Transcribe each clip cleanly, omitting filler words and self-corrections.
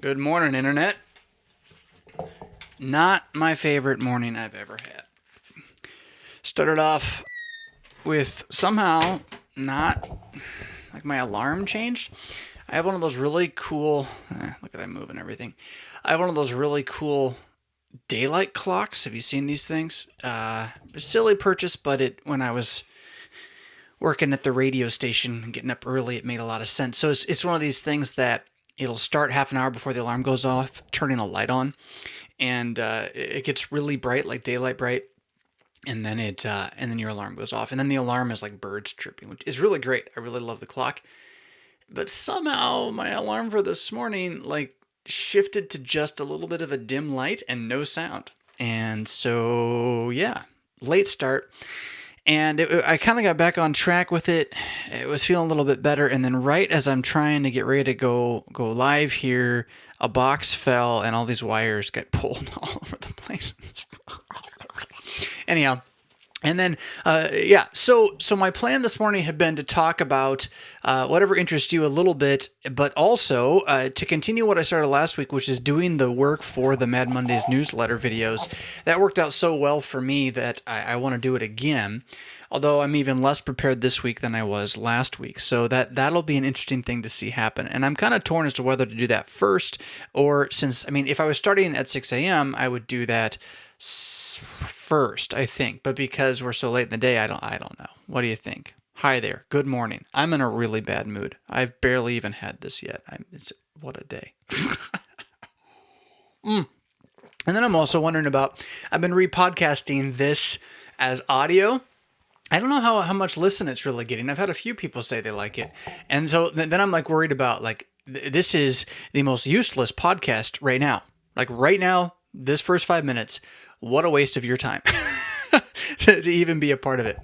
Good morning, Internet. Not my favorite morning I've ever had. Started off with somehow not like my alarm changed. I have one of those really cool. Look at I move and everything. I have one of those really cool daylight clocks. Have you seen these things? Silly purchase, but when I was working at the radio station and getting up early, it made a lot of sense. So it's one of these things that it'll start half an hour before the alarm goes off, turning a light on, and it gets really bright, like daylight bright, and then and then your alarm goes off, and then the alarm is like birds chirping, which is really great. I really love the clock, but somehow my alarm for this morning like shifted to just a little bit of a dim light and no sound, and so yeah, late start. And I kind of got back on track with it. It was feeling a little bit better, and then right as I'm trying to get ready to go live here, a box fell and all these wires got pulled all over the place. Anyhow, and then so my plan this morning had been to talk about whatever interests you a little bit, but also to continue what I started last week, which is doing the work for the Mad Mondays newsletter videos. That worked out so well for me that I want to do it again. Although I'm even less prepared this week than I was last week. So that'll be an interesting thing to see happen. And I'm kind of torn as to whether to do that first, or if I was starting at 6 a.m., I would do that first, I think. But because we're so late in the day, I don't know. What do you think? Hi there. Good morning. I'm in a really bad mood. I've barely even had this yet. What a day. And then I'm also wondering about, I've been repodcasting this as audio. I don't know how much listen it's really getting. I've had a few people say they like it. And so then I'm like worried about this is the most useless podcast right now. Like right now, this first 5 minutes, what a waste of your time to even be a part of it.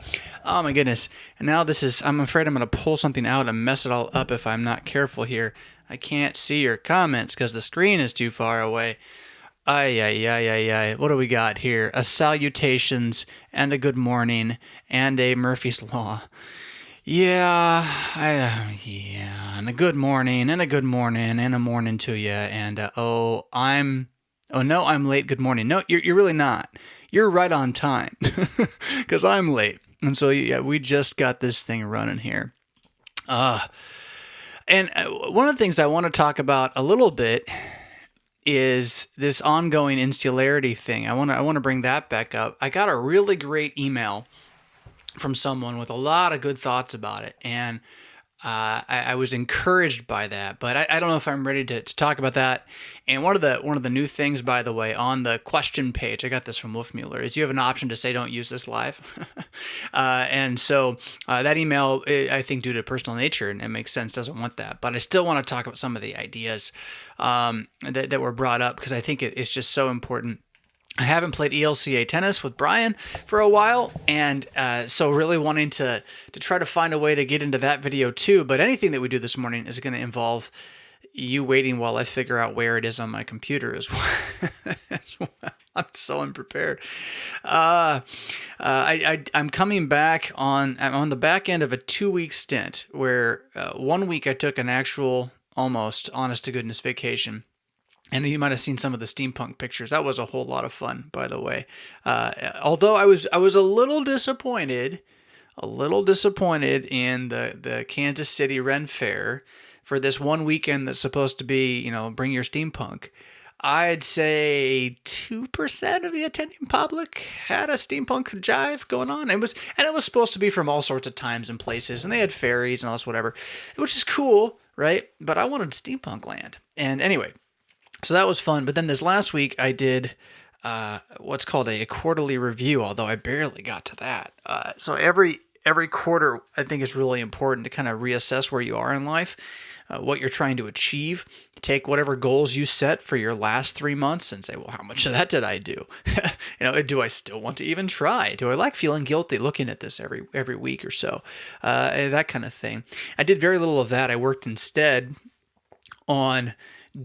Oh my goodness. And now I'm afraid I'm going to pull something out and mess it all up if I'm not careful here. I can't see your comments because the screen is too far away. Ay. What do we got here? A salutations and a good morning and a Murphy's Law. Yeah, and a good morning and a good morning and a morning to you. And I'm late. Good morning. No, you're really not. You're right on time because I'm late. And so yeah, we just got this thing running here. And one of the things I want to talk about a little bit is this ongoing Insularity thing. I want to bring that back up. I got a really great email from someone with a lot of good thoughts about it, and I was encouraged by that. But I don't know if I'm ready to talk about that. And one of the new things, by the way, on the question page, I got this from Wolfmueller, is you have an option to say don't use this live. And so that email, I think, due to personal nature, and it makes sense, doesn't want that. But I still want to talk about some of the ideas that were brought up because I think it's just so important. I haven't played ELCA tennis with Brian for a while, and so really wanting to try to find a way to get into that video too. But anything that we do this morning is going to involve you waiting while I figure out where it is on my computer as well. I'm so unprepared. I'm coming back I'm on the back end of a 2-week stint where 1 week I took an actual, almost honest to goodness vacation. And you might have seen some of the steampunk pictures. That was a whole lot of fun, by the way. Although I was a little disappointed in the Kansas City Ren Fair for this one weekend that's supposed to be, bring your steampunk. I'd say 2% of the attending public had a steampunk jive going on. It was supposed to be from all sorts of times and places, and they had fairies and all this whatever, which is cool, right? But I wanted steampunk land. And anyway, so that was fun. But then this last week I did what's called a quarterly review, although I barely got to that. So every quarter, I think it's really important to kind of reassess where you are in life, what you're trying to achieve. Take whatever goals you set for your last 3 months and say, well, how much of that did I do? Do I still want to even try? Do I like feeling guilty looking at this every week or so? That kind of thing. I did very little of that. I worked instead on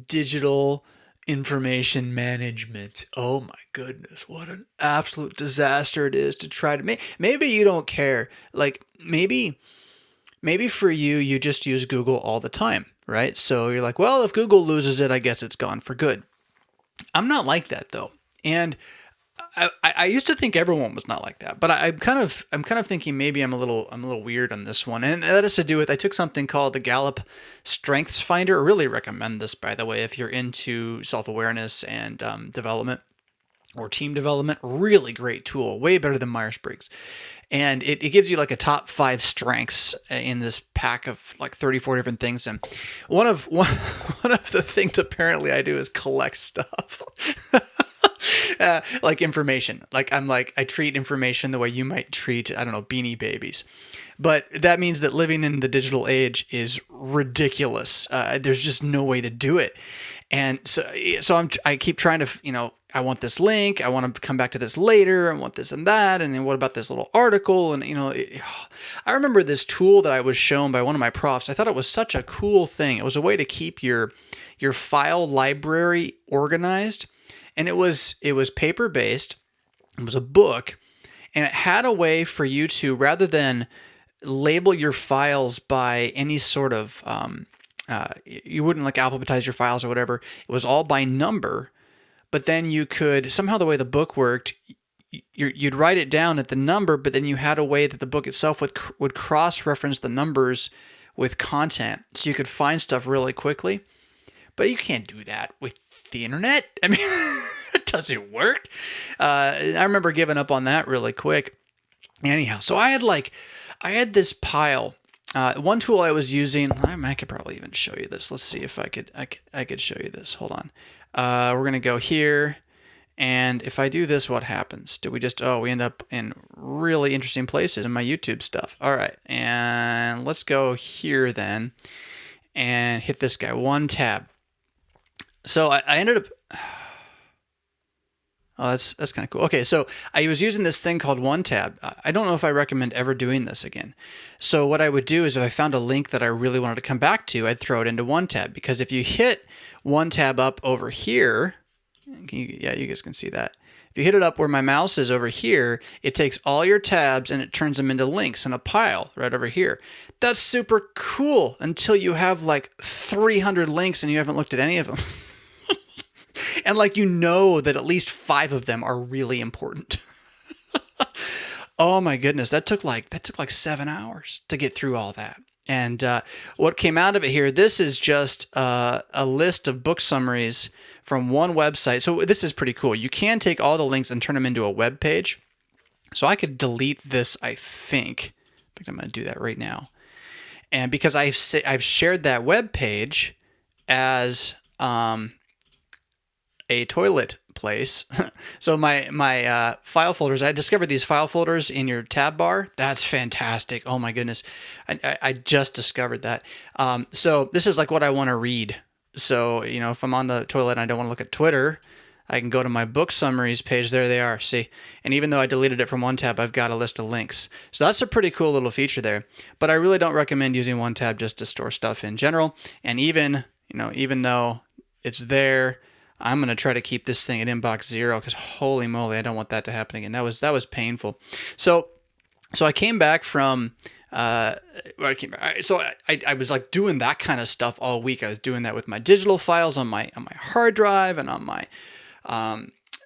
digital information management. Oh my goodness, what an absolute disaster it is to try to maybe you don't care. Like maybe Maybe for you, you just use Google all the time, right? So you're like, well, if Google loses it, I guess it's gone for good. I'm not like that though. And I used to think everyone was not like that, but I'm kind of thinking maybe I'm a little weird on this one, and that has to do with I took something called the Gallup Strengths Finder. I really recommend this, by the way, if you're into self-awareness and development or team development. Really great tool, way better than Myers-Briggs, and it gives you like a top 5 strengths in this pack of like 34 different things. And one of the things apparently I do is collect stuff. Like information. I treat information the way you might treat, I don't know, Beanie Babies. But that means that living in the digital age is ridiculous. There's just no way to do it. And so I keep trying to, I want this link. I want to come back to this later. I want this and that. And then what about this little article? And, I remember this tool that I was shown by one of my profs. I thought it was such a cool thing. It was a way to keep your file library organized. And it was paper based. It was a book, and it had a way for you to, rather than label your files by any sort of, you wouldn't like alphabetize your files or whatever. It was all by number, but then you could somehow, the way the book worked, you'd write it down at the number, but then you had a way that the book itself would cross-reference the numbers with content, so you could find stuff really quickly. But you can't do that with the internet. I mean, it doesn't work. I remember giving up on that really quick. Anyhow, so I had this pile. One tool I was using, I could probably even show you this. Let's see if I could show you this. Hold on. We're going to go here. And if I do this, what happens? We end up in really interesting places in my YouTube stuff. All right. And let's go here then and hit this guy, 1 tab. So I ended up, oh, that's kind of cool. Okay, so I was using this thing called 1 tab. I don't know if I recommend ever doing this again. So what I would do is if I found a link that I really wanted to come back to, I'd throw it into 1 tab, because if you hit 1 tab up over here, you guys can see that. If you hit it up where my mouse is over here, it takes all your tabs and it turns them into links in a pile right over here. That's super cool until you have like 300 links and you haven't looked at any of them. And that at least 5 of them are really important. Oh my goodness, that took like 7 hours to get through all that. And what came out of it here, this is just a list of book summaries from one website. So this is pretty cool. You can take all the links and turn them into a web page. So I could delete this, I think. In fact, I'm going to do that right now. And because I've shared that web page as a toilet place. So my file folders, I discovered these file folders in your tab bar. That's fantastic. Oh my goodness. I just discovered that. So this is like what I want to read. So, if I'm on the toilet and I don't want to look at Twitter, I can go to my book summaries page. There they are. See? And even though I deleted it from 1 tab, I've got a list of links. So that's a pretty cool little feature there. But I really don't recommend using 1 tab just to store stuff in general. And even though it's there, I'm going to try to keep this thing at inbox 0, because holy moly, I don't want that to happen again. That was painful. So I came back from, I was like doing that kind of stuff all week. I was doing that with my digital files on my hard drive and on my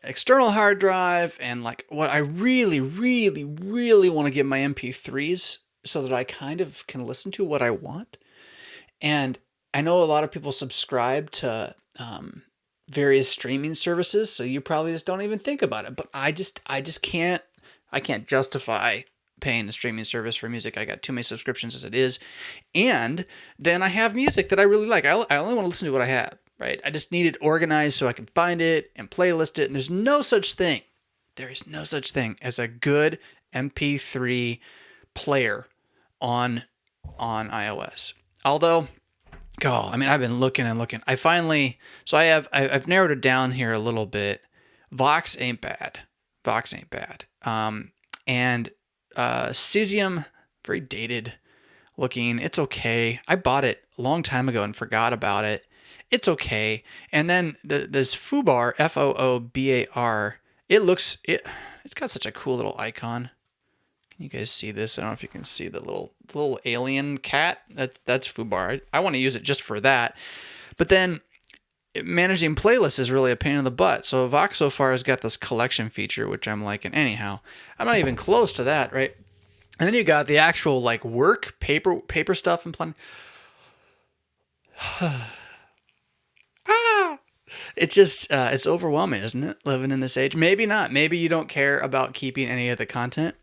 external hard drive. And like what I really, really, really want to get my MP3s so that I kind of can listen to what I want. And I know a lot of people subscribe to, various streaming services, so you probably just don't even think about it. But I just can't justify paying a streaming service for music. I got too many subscriptions as it is, and then I have music that I really like. I only want to listen to what I have, right? I just need it organized so I can find it and playlist it. And there's no such thing. There is no such thing as a good MP3 player on iOS. Although, I've been looking and looking. I've narrowed it down here a little bit. Vox ain't bad. And Cesium, very dated looking. It's okay. I bought it a long time ago and forgot about it. It's okay. And then this Foobar, Foobar, it's got such a cool little icon. You guys see this? I don't know if you can see the little alien cat. That's Fubar. I want to use it just for that. But then managing playlists is really a pain in the butt. So Vox so far has got this collection feature, which I'm liking. Anyhow, I'm not even close to that, right? And then you got the actual like work paper stuff and planning. It's just it's overwhelming, isn't it? Living in this age. Maybe not. Maybe you don't care about keeping any of the content.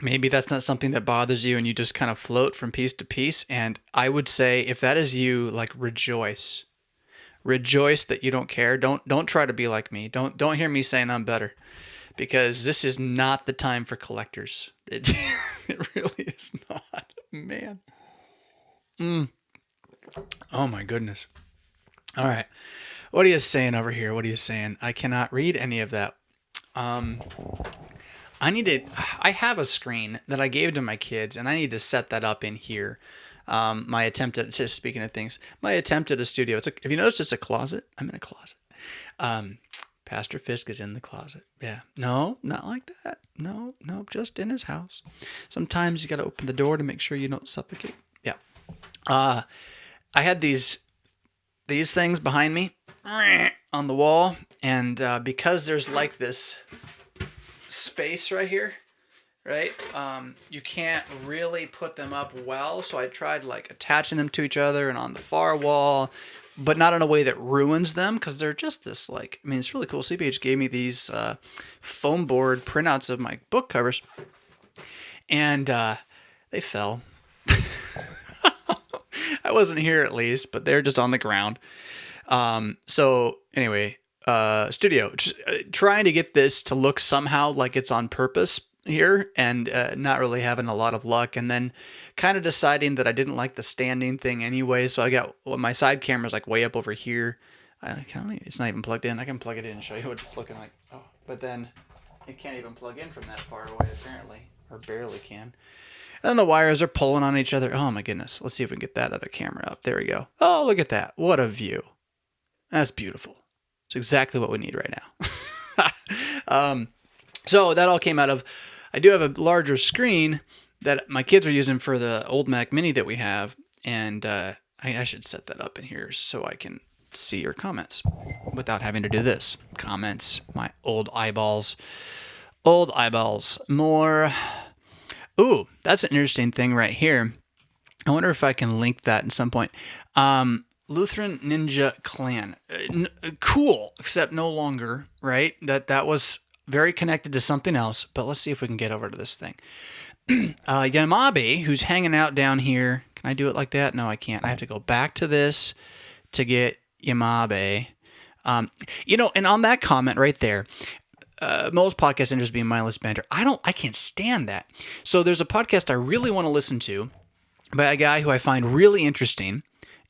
Maybe that's not something that bothers you and you just kind of float from piece to piece. And I would say if that is you, like rejoice. Rejoice that you don't care. Don't try to be like me. Don't hear me saying I'm better. Because this is not the time for collectors. It really is not. Man. Oh my goodness. All right. What are you saying over here? What are you saying? I cannot read any of that. I have a screen that I gave to my kids, and I need to set that up in here. My attempt at, speaking of things, my attempt at a studio. If you notice, it's a closet. I'm in a closet. Pastor Fisk is in the closet. Yeah. No, not like that. No, just in his house. Sometimes you got to open the door to make sure you don't suffocate. Yeah. I had these things behind me on the wall, and because there's like this space right here, right? You can't really put them up well, so I tried like attaching them to each other and on the far wall, but not in a way that ruins them because they're just this like, I mean, it's really cool. CPH gave me these foam board printouts of my book covers, and they fell. I wasn't here at least, but they're just on the ground. So anyway, studio, trying to get this to look somehow like it's on purpose here, and not really having a lot of luck, and then kind of deciding that I didn't like the standing thing anyway, so I got my side camera's like way up over here. It's not even plugged in. I can plug it in and show you what it's looking like. Oh, but then it can't even plug in from that far away apparently, or barely can. And then the wires are pulling on each other. Oh my goodness. Let's see if we can get that other camera up. There we go. Oh, look at that. What a view. That's beautiful. It's exactly what we need right now. So that all came out of, I do have a larger screen that my kids are using for the old Mac Mini that we have. And I should set that up in here so I can see your comments without having to do this. Comments, my old eyeballs. Old eyeballs. More. Ooh, that's an interesting thing right here. I wonder if I can link that at some point. Lutheran Ninja Clan. Cool, except no longer, right? That was very connected to something else, but let's see if we can get over to this thing. Yamabe, who's hanging out down here. Can I do it like that? No, I can't. I have to go back to this to get Yamabe. And on that comment right there, most podcast interest being mindless banter. I can't stand that. So there's a podcast I really want to listen to by a guy who I find really interesting,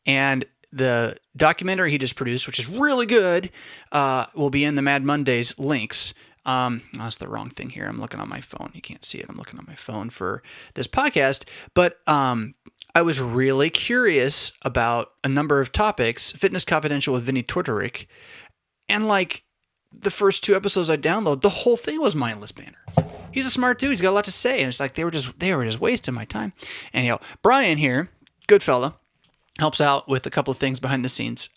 and the documentary he just produced, which is really good, will be in the Mad Mondays links. That's the wrong thing here. I'm looking on my phone. You can't see it. I'm looking on my phone for this podcast. But I was really curious about a number of topics. Fitness Confidential with Vinny Tortorich. And like the first 2 episodes I downloaded, the whole thing was mindless banter. He's a smart dude. He's got a lot to say. And it's like they were just wasting my time. Anyhow, Brian here, good fella, helps out with a couple of things behind the scenes.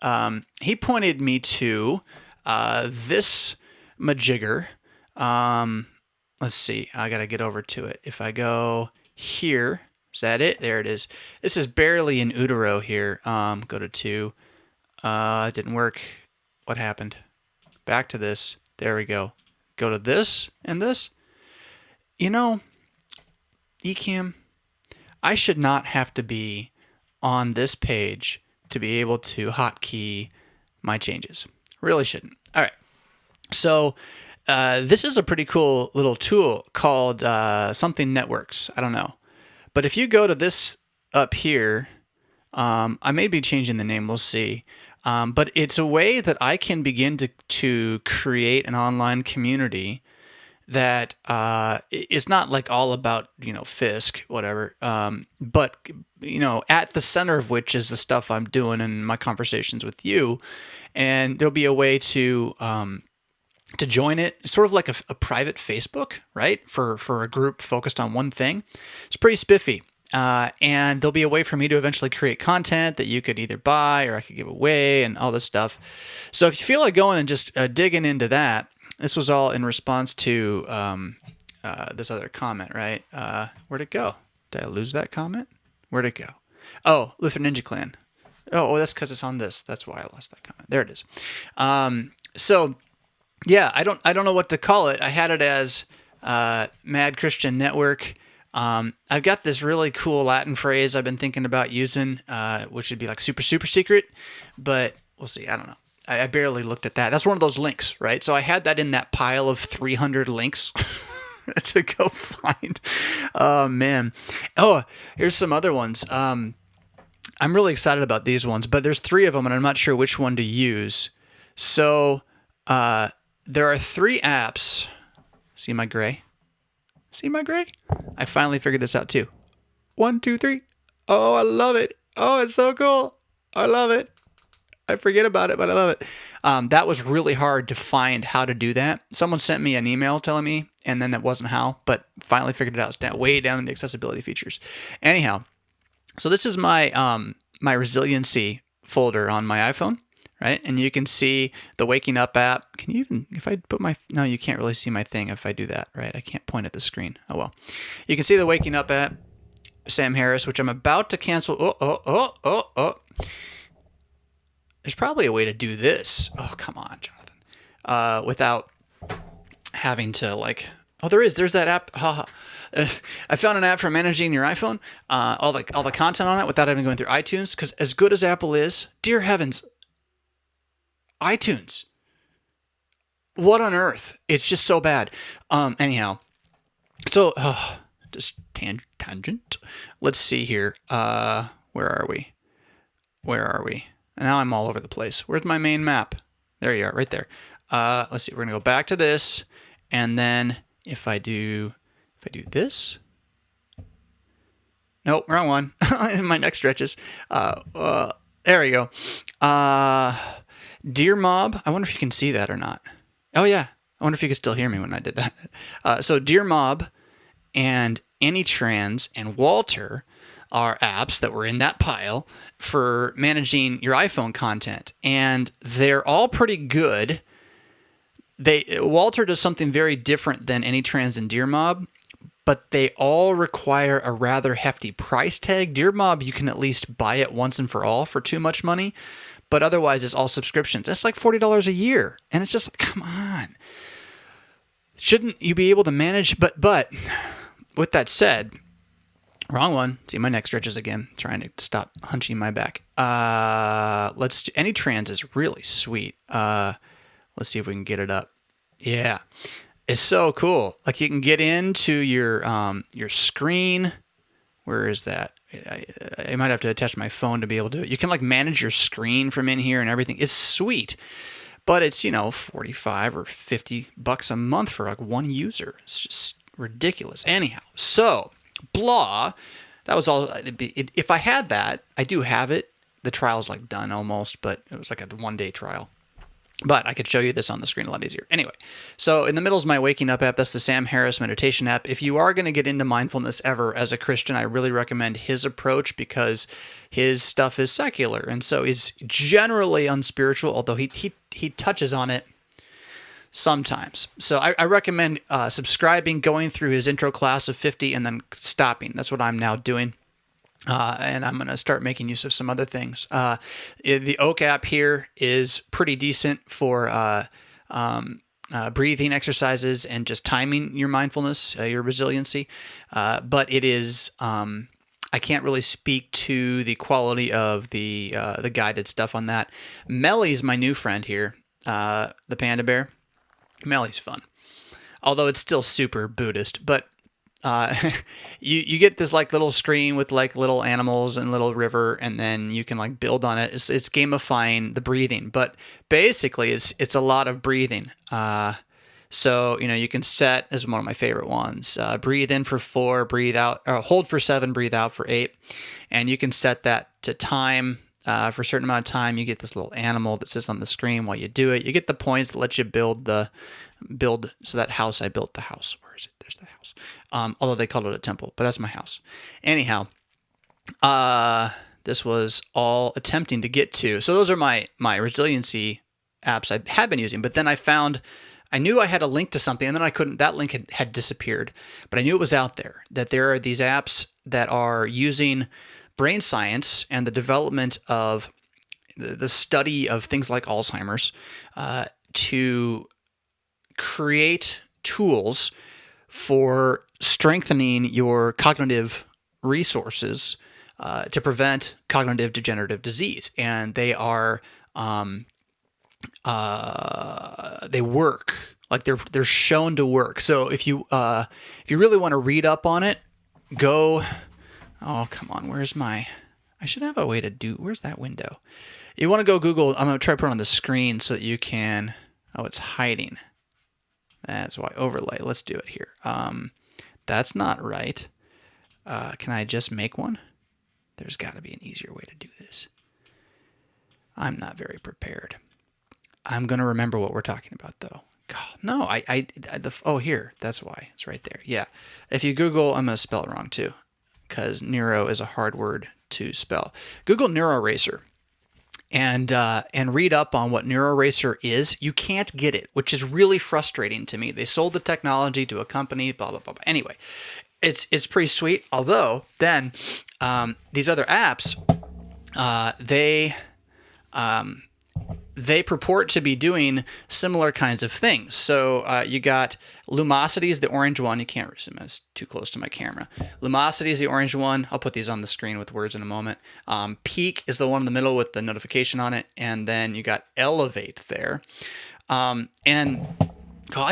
He pointed me to this majigger. Let's see. I got to get over to it. If I go here, is that it? There it is. This is barely in utero here. Go to 2. It didn't work. What happened? Back to this. There we go. Go to this and this. Ecamm, I should not have to be on this page to be able to hotkey my changes. Really shouldn't. All right. So this is a pretty cool little tool called something networks. I don't know. But if you go to this up here, I may be changing the name. We'll see. But it's a way that I can begin to create an online community that is not like all about, Fisk, whatever. But, at the center of which is the stuff I'm doing in my conversations with you. And there'll be a way to to join it. It's sort of like a private Facebook, right? For a group focused on one thing. It's pretty spiffy. And there'll be a way for me to eventually create content that you could either buy or I could give away and all this stuff. So if you feel like going and just digging into that, this was all in response to this other comment, right? Where'd it go? Did I lose that comment? Where'd it go? Oh, Luther Ninja Clan. Oh, that's because it's on this. That's why I lost that comment. There it is. So yeah, I don't know what to call it. I had it as Mad Christian Network. I've got this really cool Latin phrase I've been thinking about using, which would be like super, super secret, but we'll see. I don't know. I barely looked at that. That's one of those links, right? So I had that in that pile of 300 links to go find. Oh, man. Oh, here's some other ones. I'm really excited about these ones, but there's 3 of them, and I'm not sure which one to use. So there are 3 apps. See my gray? See my gray? I finally figured this out too. 1, 2, 3. Oh, I love it. Oh, it's so cool. I love it. I forget about it, but I love it. That was really hard to find how to do that. Someone sent me an email telling me, and then that wasn't how, but finally figured it out. It's way down in the accessibility features. Anyhow, so this is my my resiliency folder on my iPhone, right? And you can see the Waking Up app. Can you even, if I put my, no, you can't really see my thing if I do that, right? I can't point at the screen. Oh, well. You can see the Waking Up app, Sam Harris, which I'm about to cancel. Oh. There's probably a way to do this. Oh, come on, Jonathan. Without having to like, oh, there's that app. I found an app for managing your iPhone, all the content on it without even going through iTunes. Because as good as Apple is, dear heavens, iTunes. What on earth? It's just so bad. Anyhow, so just tangent. Let's see here. Where are we? And now I'm all over the place. Where's my main map? There you are, right there. Let's see. We're gonna go back to this, and then if I do this. Nope, wrong one. My neck stretches. There we go. Dear Mob. I wonder if you can see that or not. Oh yeah. I wonder if you can still hear me when I did that. So Dear Mob and AnyTrans and Walter are apps that were in that pile for managing your iPhone content, and they're all pretty good. Walter does something very different than AnyTrans and Dear Mob, but they all require a rather hefty price tag. Dear Mob, you can at least buy it once and for all for too much money, but otherwise it's all subscriptions. That's like $40 a year, and it's just like, come on. Shouldn't you be able to manage? But with that said, wrong one. See, my neck stretches again. Trying to stop hunching my back. AnyTrans is really sweet. Let's see if we can get it up. Yeah, it's so cool. Like you can get into your screen. Where is that? I might have to attach my phone to be able to do it. You can like manage your screen from in here and everything. It's sweet, but it's $45 or $50 a month for like one user. It's just ridiculous. Anyhow, so. Blah. That was all. If I had that, I do have it. The trial's like done almost, but it was like a 1-day trial. But I could show you this on the screen a lot easier. Anyway, so in the middle is my Waking Up app. That's the Sam Harris meditation app. If you are going to get into mindfulness ever as a Christian, I really recommend his approach because his stuff is secular. And so he's generally unspiritual, although he touches on it sometimes. So I recommend subscribing, going through his intro class of 50, and then stopping. That's what I'm now doing. And I'm going to start making use of some other things. The Oak app here is pretty decent for breathing exercises and just timing your mindfulness, your resiliency. But it is... I can't really speak to the quality of the guided stuff on that. Melly's my new friend here, the panda bear. Melly's fun, although it's still super Buddhist. But you get this like little screen with like little animals and little river, and then you can like build on it. It's gamifying the breathing, but basically it's a lot of breathing. So you can set, this is one of my favorite ones. Breathe in for 4, breathe out, or hold for 7, breathe out for 8, and you can set that to time For a certain amount of time, you get this little animal that sits on the screen while you do it. You get the points that let you build. So that house, I built the house. Where is it? There's the house. Although they called it a temple, but that's my house. Anyhow, this was all attempting to get to. So those are my resiliency apps I have been using. But then I knew I had a link to something, and then I couldn't. That link had disappeared, but I knew it was out there. That there are these apps that are using brain science and the development of the study of things like Alzheimer's to create tools for strengthening your cognitive resources to prevent cognitive degenerative disease. And they are they work. Like they're shown to work. So if you really want to read up on it, go. Oh, come on. I should have a way to do. Where's that window? You want to go Google. I'm going to try to put it on the screen so that you can. Oh, it's hiding. That's why overlay. Let's do it here. That's not right. Can I just make one? There's got to be an easier way to do this. I'm not very prepared. I'm going to remember what we're talking about, though. God, no, oh, here. That's why. It's right there. Yeah. If you Google, I'm going to spell it wrong, too, because neuro is a hard word to spell. Google NeuroRacer and read up on what NeuroRacer is. You can't get it, which is really frustrating to me. They sold the technology to a company, blah, blah, blah. Anyway, it's pretty sweet. Although, then, these other apps, they purport to be doing similar kinds of things. So you got Lumosity is the orange one. You can't resume, it's too close to my camera. Lumosity is the orange one. I'll put these on the screen with words in a moment. Peak is the one in the middle with the notification on it. And then you got Elevate there. I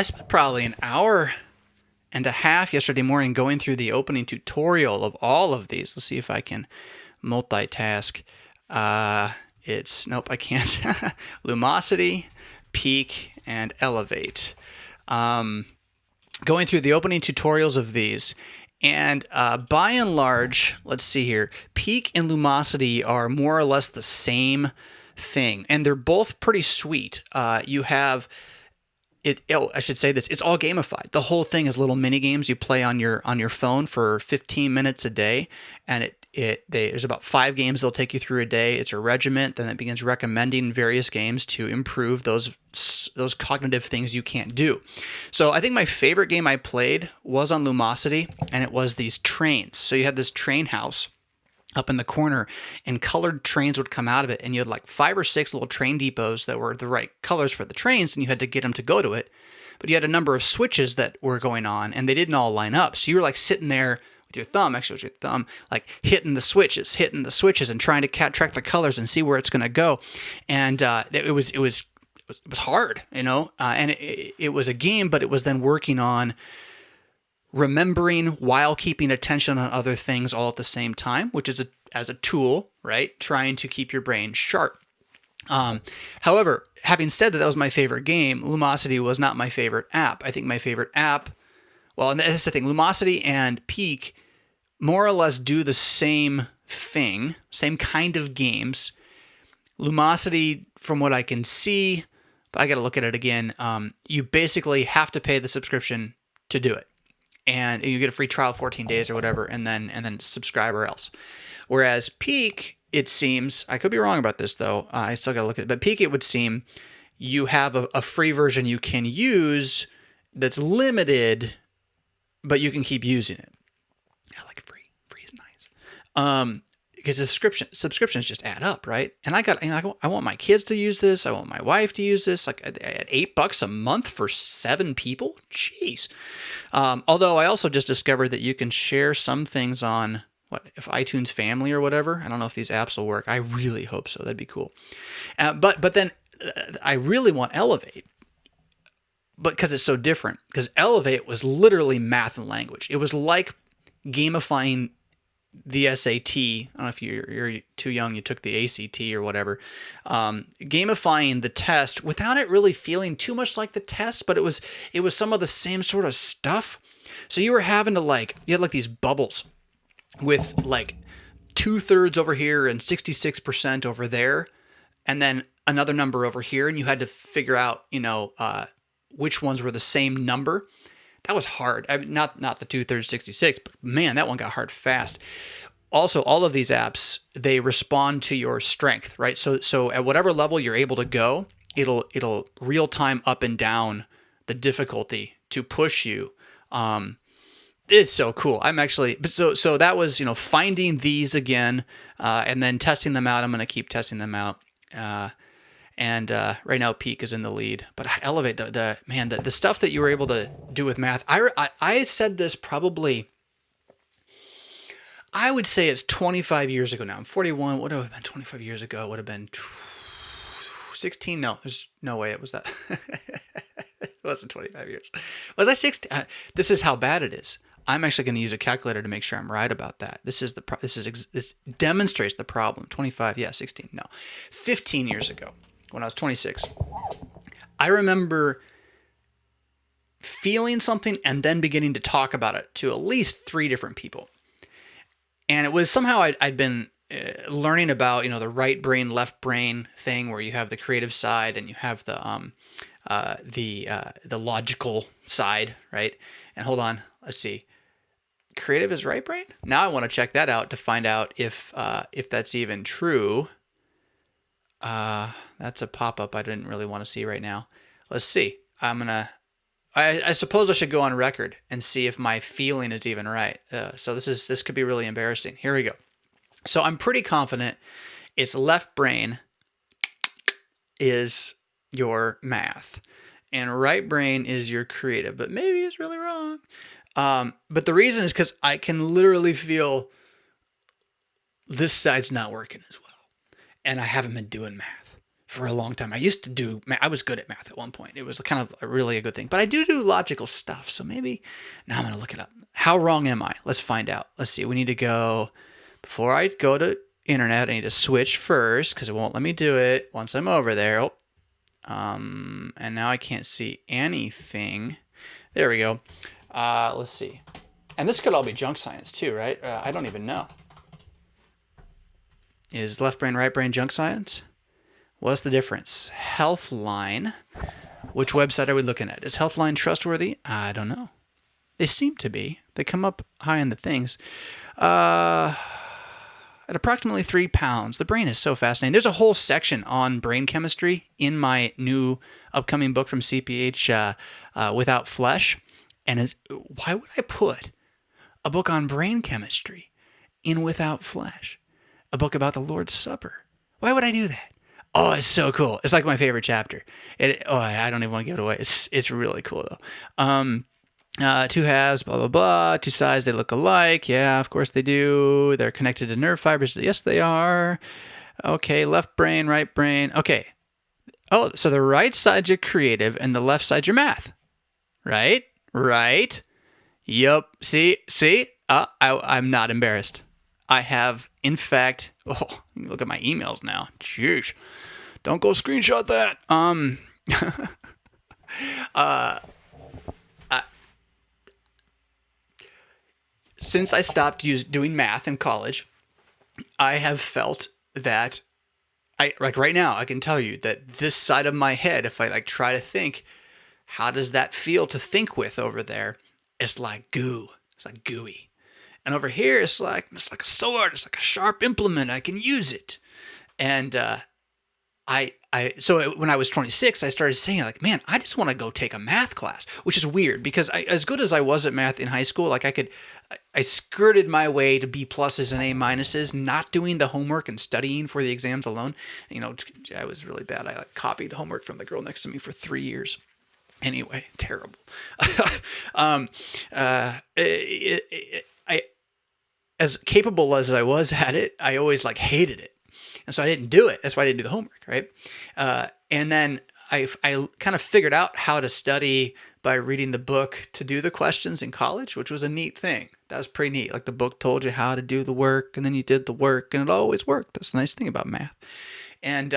spent probably an hour and a half yesterday morning going through the opening tutorial of all of these. Let's see if I can multitask. Nope, I can't. Lumosity, Peak, and Elevate. Going through the opening tutorials of these. And by and large, let's see here, Peak and Lumosity are more or less the same thing. And they're both pretty sweet. You have... I should say this. It's all gamified. The whole thing is little mini games you play on your phone for 15 minutes a day, and there's about 5 games they'll take you through a day. It's a regiment. Then it begins recommending various games to improve those cognitive things you can't do. So I think my favorite game I played was on Lumosity, and it was these trains. So you had this train house up in the corner, and colored trains would come out of it, and you had like 5 or 6 little train depots that were the right colors for the trains, and you had to get them to go to it. But you had a number of switches that were going on, and they didn't all line up. So you were like sitting there with your thumb, like hitting the switches, and trying to track the colors and see where it's going to go. And it was hard, and it was a game, but it was then working on remembering while keeping attention on other things all at the same time, which is as a tool, right? Trying to keep your brain sharp. However, having said that was my favorite game, Lumosity was not my favorite app. I think my favorite app, well, and that's the thing, Lumosity and Peak more or less do the same thing, same kind of games. Lumosity, from what I can see, but I got to look at it again, you basically have to pay the subscription to do it. And you get a free trial 14 days or whatever, and then subscribe or else. Whereas Peak, it seems, I could be wrong about this though, I still got to look at it, but Peak, it would seem, you have a free version you can use that's limited, but you can keep using it. I like free. Free is nice. Because subscriptions just add up, right? And I want my kids to use this. I want my wife to use this. Like at $8 a month for 7 people. Jeez. Although I also just discovered that you can share some things on if iTunes Family or whatever. I don't know if these apps will work. I really hope so. That'd be cool. But then I really want Elevate, but because it's so different. Because Elevate was literally math and language. It was like gamifying the SAT. I don't know if you're too young, you took the ACT or whatever. Gamifying the test without it really feeling too much like the test, but it was some of the same sort of stuff. So you were having to you had like these bubbles with like 2/3 over here and 66% over there, and then another number over here, and you had to figure out, which ones were the same number. That was hard. Not the 2/3 66, but man, that one got hard fast. Also, all of these apps, they respond to your strength, right? So at whatever level you're able to go, it'll real time up and down the difficulty to push you. It's so cool. I'm actually so that was finding these again, and then testing them out. I'm gonna keep testing them out. And right now Peak is in the lead, but Elevate the stuff that you were able to do with math. I said this probably, I would say it's 25 years ago now. I'm 41. What would have been 25 years ago? It would have been 16. No, there's no way it was that. It wasn't 25 years. Was I 16? This is how bad it is. I'm actually going to use a calculator to make sure I'm right about that. This demonstrates the problem. 25, yeah, 16. No, 15 years ago when I was 26, I remember feeling something and then beginning to talk about it to at least 3 different people. And it was somehow I'd been learning about, the right brain, left brain thing, where you have the creative side and you have the logical side, right? And hold on, let's see. Creative is right brain? Now I want to check that out to find out if that's even true. That's a pop-up I didn't really want to see right now. Let's see. I suppose I should go on record and see if my feeling is even right. So this could be really embarrassing. Here we go. So I'm pretty confident it's left brain is your math and right brain is your creative, but maybe it's really wrong. But the reason is because I can literally feel this side's not working as well. And I haven't been doing math for a long time. I used to do math. I was good at math at one point. It was kind of really a good thing. But I do logical stuff. So maybe now I'm going to look it up. How wrong am I? Let's find out. Let's see. We need to go, before I go to internet, I need to switch first because it won't let me do it once I'm over there. Oh. And now I can't see anything. There we go. Let's see. And this could all be junk science too, right? I don't even know. Is left brain, right brain junk science? What's the difference? Healthline. Which website are we looking at? Is Healthline trustworthy? I don't know. They seem to be. They come up high in the things. At approximately 3 pounds, the brain is so fascinating. There's a whole section on brain chemistry in my new upcoming book from CPH, Without Flesh. And why would I put a book on brain chemistry in Without Flesh? A book about the Lord's Supper. Why would I do that? Oh, it's so cool. It's like my favorite chapter. I don't even want to give it away. It's really cool though. 2 halves, blah, blah, blah. 2 sides, they look alike. Yeah, of course they do. They're connected to nerve fibers. Yes, they are. Okay, left brain, right brain. Okay. Oh, so the right side's your creative and the left side's your math. Right? Right? Yup. See? I'm not embarrassed. I have, in fact, look at my emails now. Jeez. Don't go screenshot that. Since I stopped doing math in college, I have felt that right now, I can tell you that this side of my head, if I try to think, how does that feel to think with over there? It's like goo. It's like gooey. And over here, it's like a sword. It's like a sharp implement. I can use it. And so when I was 26, I started saying man, I just want to go take a math class, which is weird because as good as I was at math in high school, I skirted my way to B pluses and A minuses, not doing the homework and studying for the exams alone. I was really bad. I copied homework from the girl next to me for 3 years. Anyway, terrible. As capable as I was at it, I always hated it. And so I didn't do it. That's why I didn't do the homework, right? And then I kind of figured out how to study by reading the book to do the questions in college, which was a neat thing. That was pretty neat. The book told you how to do the work, and then you did the work, and it always worked. That's the nice thing about math. And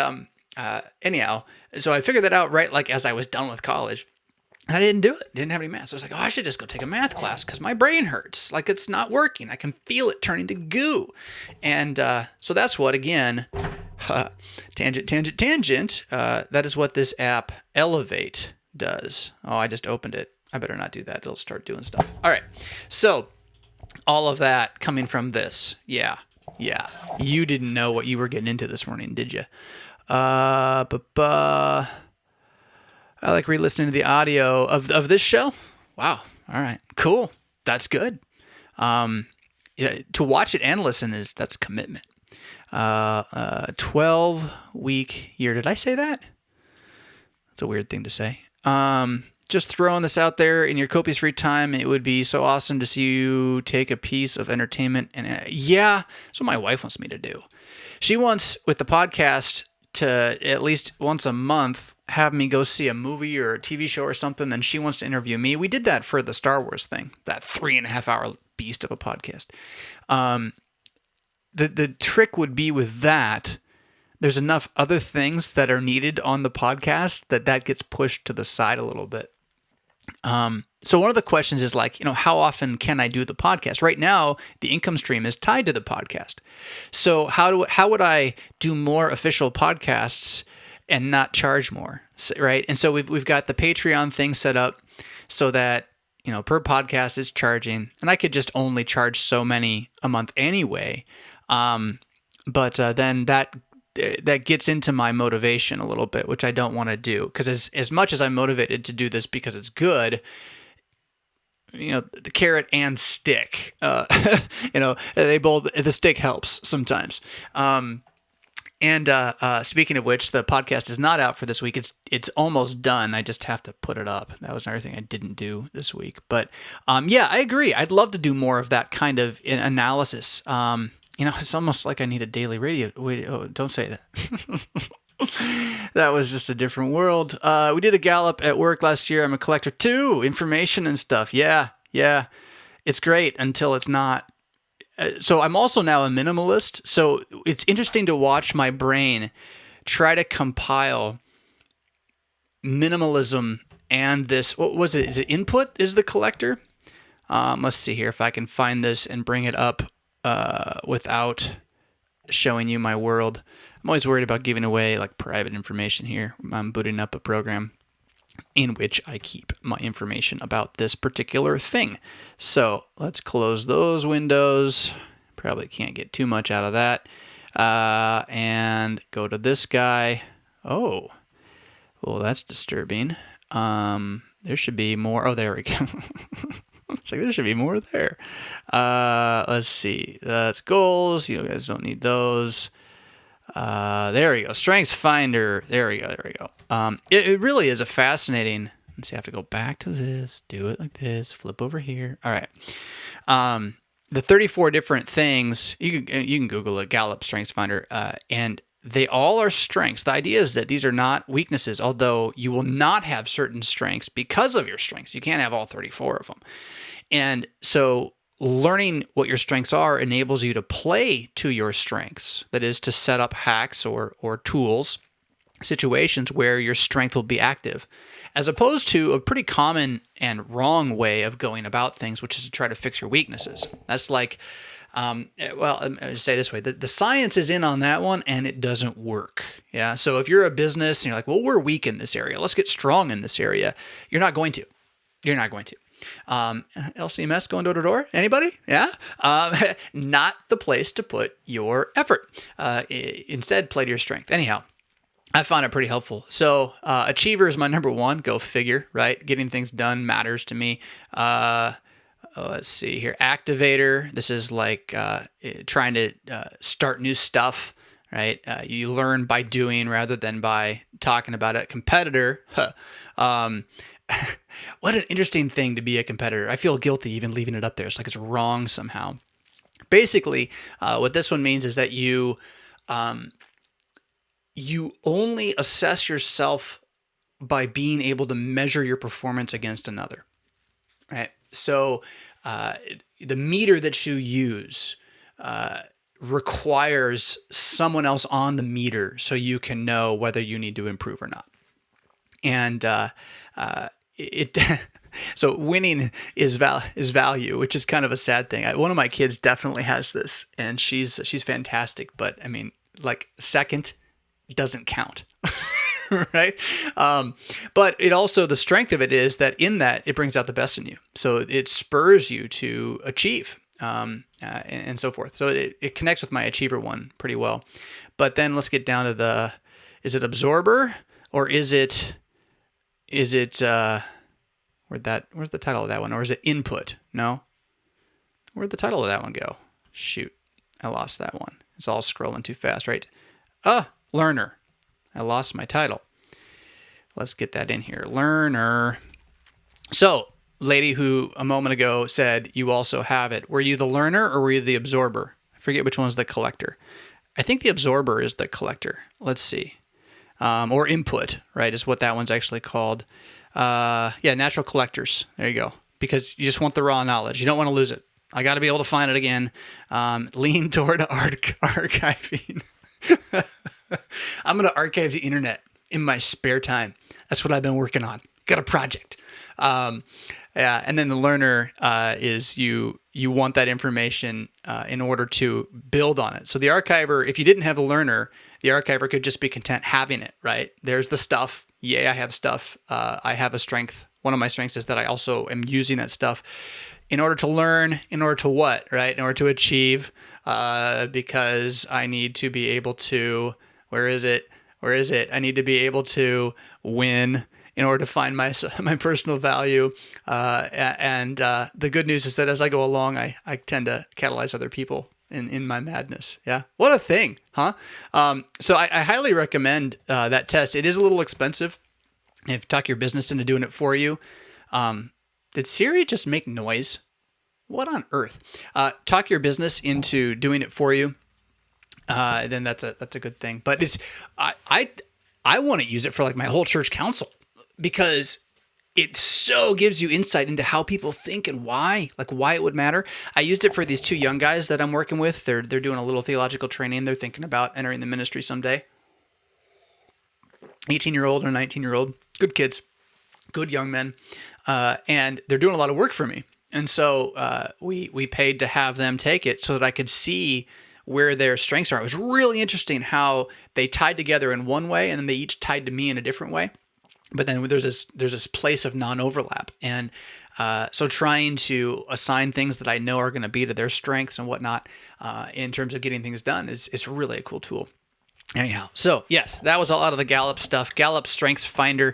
anyhow, so I figured that out right as I was done with college. And I didn't do it. Didn't have any math. So I was like, oh, I should just go take a math class because my brain hurts. Like it's not working. I can feel it turning to goo. And so that's what, again, tangent. That is what this app Elevate does. Oh, I just opened it. I better not do that. It'll start doing stuff. All right. So all of that coming from this. Yeah. You didn't know what you were getting into this morning, did you? I like re-listening to the audio of this show. Wow. All right. Cool. That's good. Yeah, to watch it and listen that's commitment. 12-week year. Did I say that? That's a weird thing to say. Just throwing this out there in your copious free time. It would be so awesome to see you take a piece of entertainment. And yeah, that's what my wife wants me to do. She wants, with the podcast, to at least once a month have me go see a movie or a TV show or something. Then she wants to interview me. We did that for the Star Wars thing, that 3.5 hour beast of a podcast. The trick would be with that. There's enough other things that are needed on the podcast that gets pushed to the side a little bit. So one of the questions is like, how often can I do the podcast? Right now, the income stream is tied to the podcast. So how would I do more official podcasts and not charge more, right? And so we've got the Patreon thing set up so that, per podcast is charging, and I could just only charge so many a month anyway. But then that gets into my motivation a little bit, which I don't want to do, because as much as I'm motivated to do this because it's good, the carrot and stick, they both, the stick helps sometimes. And speaking of which, the podcast is not out for this week. It's almost done. I just have to put it up. That was another thing I didn't do this week. But yeah, I agree. I'd love to do more of that kind of analysis. It's almost like I need a daily radio. Wait, don't say that. That was just a different world. We did a Gallup at work last year. I'm a collector too, information and stuff. Yeah. It's great until it's not. So I'm also now a minimalist. So it's interesting to watch my brain try to compile minimalism and this. What was it? Is it input is the collector? Let's see here if I can find this and bring it up without showing you my world. I'm always worried about giving away like private information here. I'm booting up a program in which I keep my information about this particular thing. So let's close those windows. Probably can't get too much out of that. And go to this guy. Oh, well, that's disturbing. There should be more. Oh, there we go. It's like there should be more there. Let's see. That's goals. You guys don't need those. There we go. Strengths Finder. There we go. It really is a fascinating. Let's see. I have to go back to this. Do it like this. Flip over here. All right. The 34 different things you can Google it. Gallup Strengths Finder, and they all are strengths. The idea is that these are not weaknesses, although you will not have certain strengths because of your strengths. You can't have all 34 of them. And so learning what your strengths are enables you to play to your strengths. That is, to set up hacks or tools, situations where your strength will be active, as opposed to a pretty common and wrong way of going about things, which is to try to fix your weaknesses. That's like, I'll say this way, the science is in on that one and it doesn't work. Yeah. So if you're a business and you're like, well, we're weak in this area, let's get strong in this area. You're not going to. LCMS going door to door? Anybody? Yeah. Not the place to put your effort. Instead, play to your strength. Anyhow, I found it pretty helpful. So achiever is my number one. Go figure, right? Getting things done matters to me. Let's see here. Activator. This is like trying to start new stuff, right? You learn by doing rather than by talking about it. Competitor. What an interesting thing to be a competitor. I feel guilty even leaving it up there. It's like it's wrong somehow. Basically, what this one means is that you only assess yourself by being able to measure your performance against another, right? So the meter that you use requires someone else on the meter so you can know whether you need to improve or not. And it so winning is value, which is kind of a sad thing. One of my kids definitely has this, and she's fantastic. But I mean, like second doesn't count. Right. But it also, the strength of it is that in that it brings out the best in you. So it spurs you to achieve, and so forth. So it connects with my achiever one pretty well. But then let's get down to is it absorber or is it, where's the title of that one? Or is it input? No. Where'd the title of that one go? Shoot. I lost that one. It's all scrolling too fast, right? Learner. I lost my title. Let's get that in here. Learner. So, lady who a moment ago said you also have it. Were you the learner or were you the absorber? I forget which one's the collector. I think the absorber is the collector. Let's see. Or input, right, is what that one's actually called. Natural collectors. There you go. Because you just want the raw knowledge. You don't want to lose it. I got to be able to find it again. Lean toward archiving. I'm going to archive the internet in my spare time. That's what I've been working on. Got a project. And then the learner is you want that information in order to build on it. So the archiver, if you didn't have the learner, the archiver could just be content having it, right? There's the stuff. Yay, I have stuff. I have a strength. One of my strengths is that I also am using that stuff in order to learn, in order to what, right? In order to achieve, because I need to be able to, where is it? I need to be able to win in order to find my personal value. And the good news is that as I go along, I tend to catalyze other people in my madness. Yeah. What a thing, huh? So I highly recommend that test. It is a little expensive. And if you talk your business into doing it for you, did Siri just make noise? What on earth? Talk your business into doing it for you. Then that's a good thing. But I want to use it for like my whole church council because it so gives you insight into how people think and why it would matter. I used it for these two young guys that I'm working with. They're doing a little theological training. They're thinking about entering the ministry someday. 18-year-old or 19-year-old, good kids, good young men, and they're doing a lot of work for me. And so we paid to have them take it so that I could see where their strengths are. It was really interesting how they tied together in one way, and then they each tied to me in a different way. But then there's this place of non-overlap, and so trying to assign things that I know are going to be to their strengths and whatnot in terms of getting things done is really a cool tool. Anyhow, so yes, that was all out of the Gallup stuff. Gallup Strength Finders.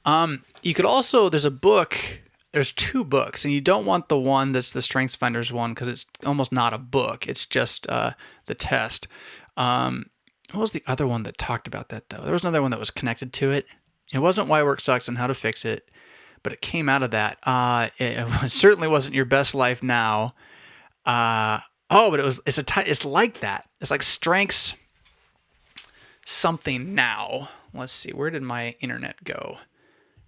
You could also, there's two books, and you don't want the one that's the Strengths Finders one because it's almost not a book. It's just the test. What was the other one that talked about that, though? There was another one that was connected to it. It wasn't Why Work Sucks and How to Fix It, but it came out of that. It certainly wasn't Your Best Life Now. But it's like that. It's like Strengths something now. Let's see. Where did my internet go?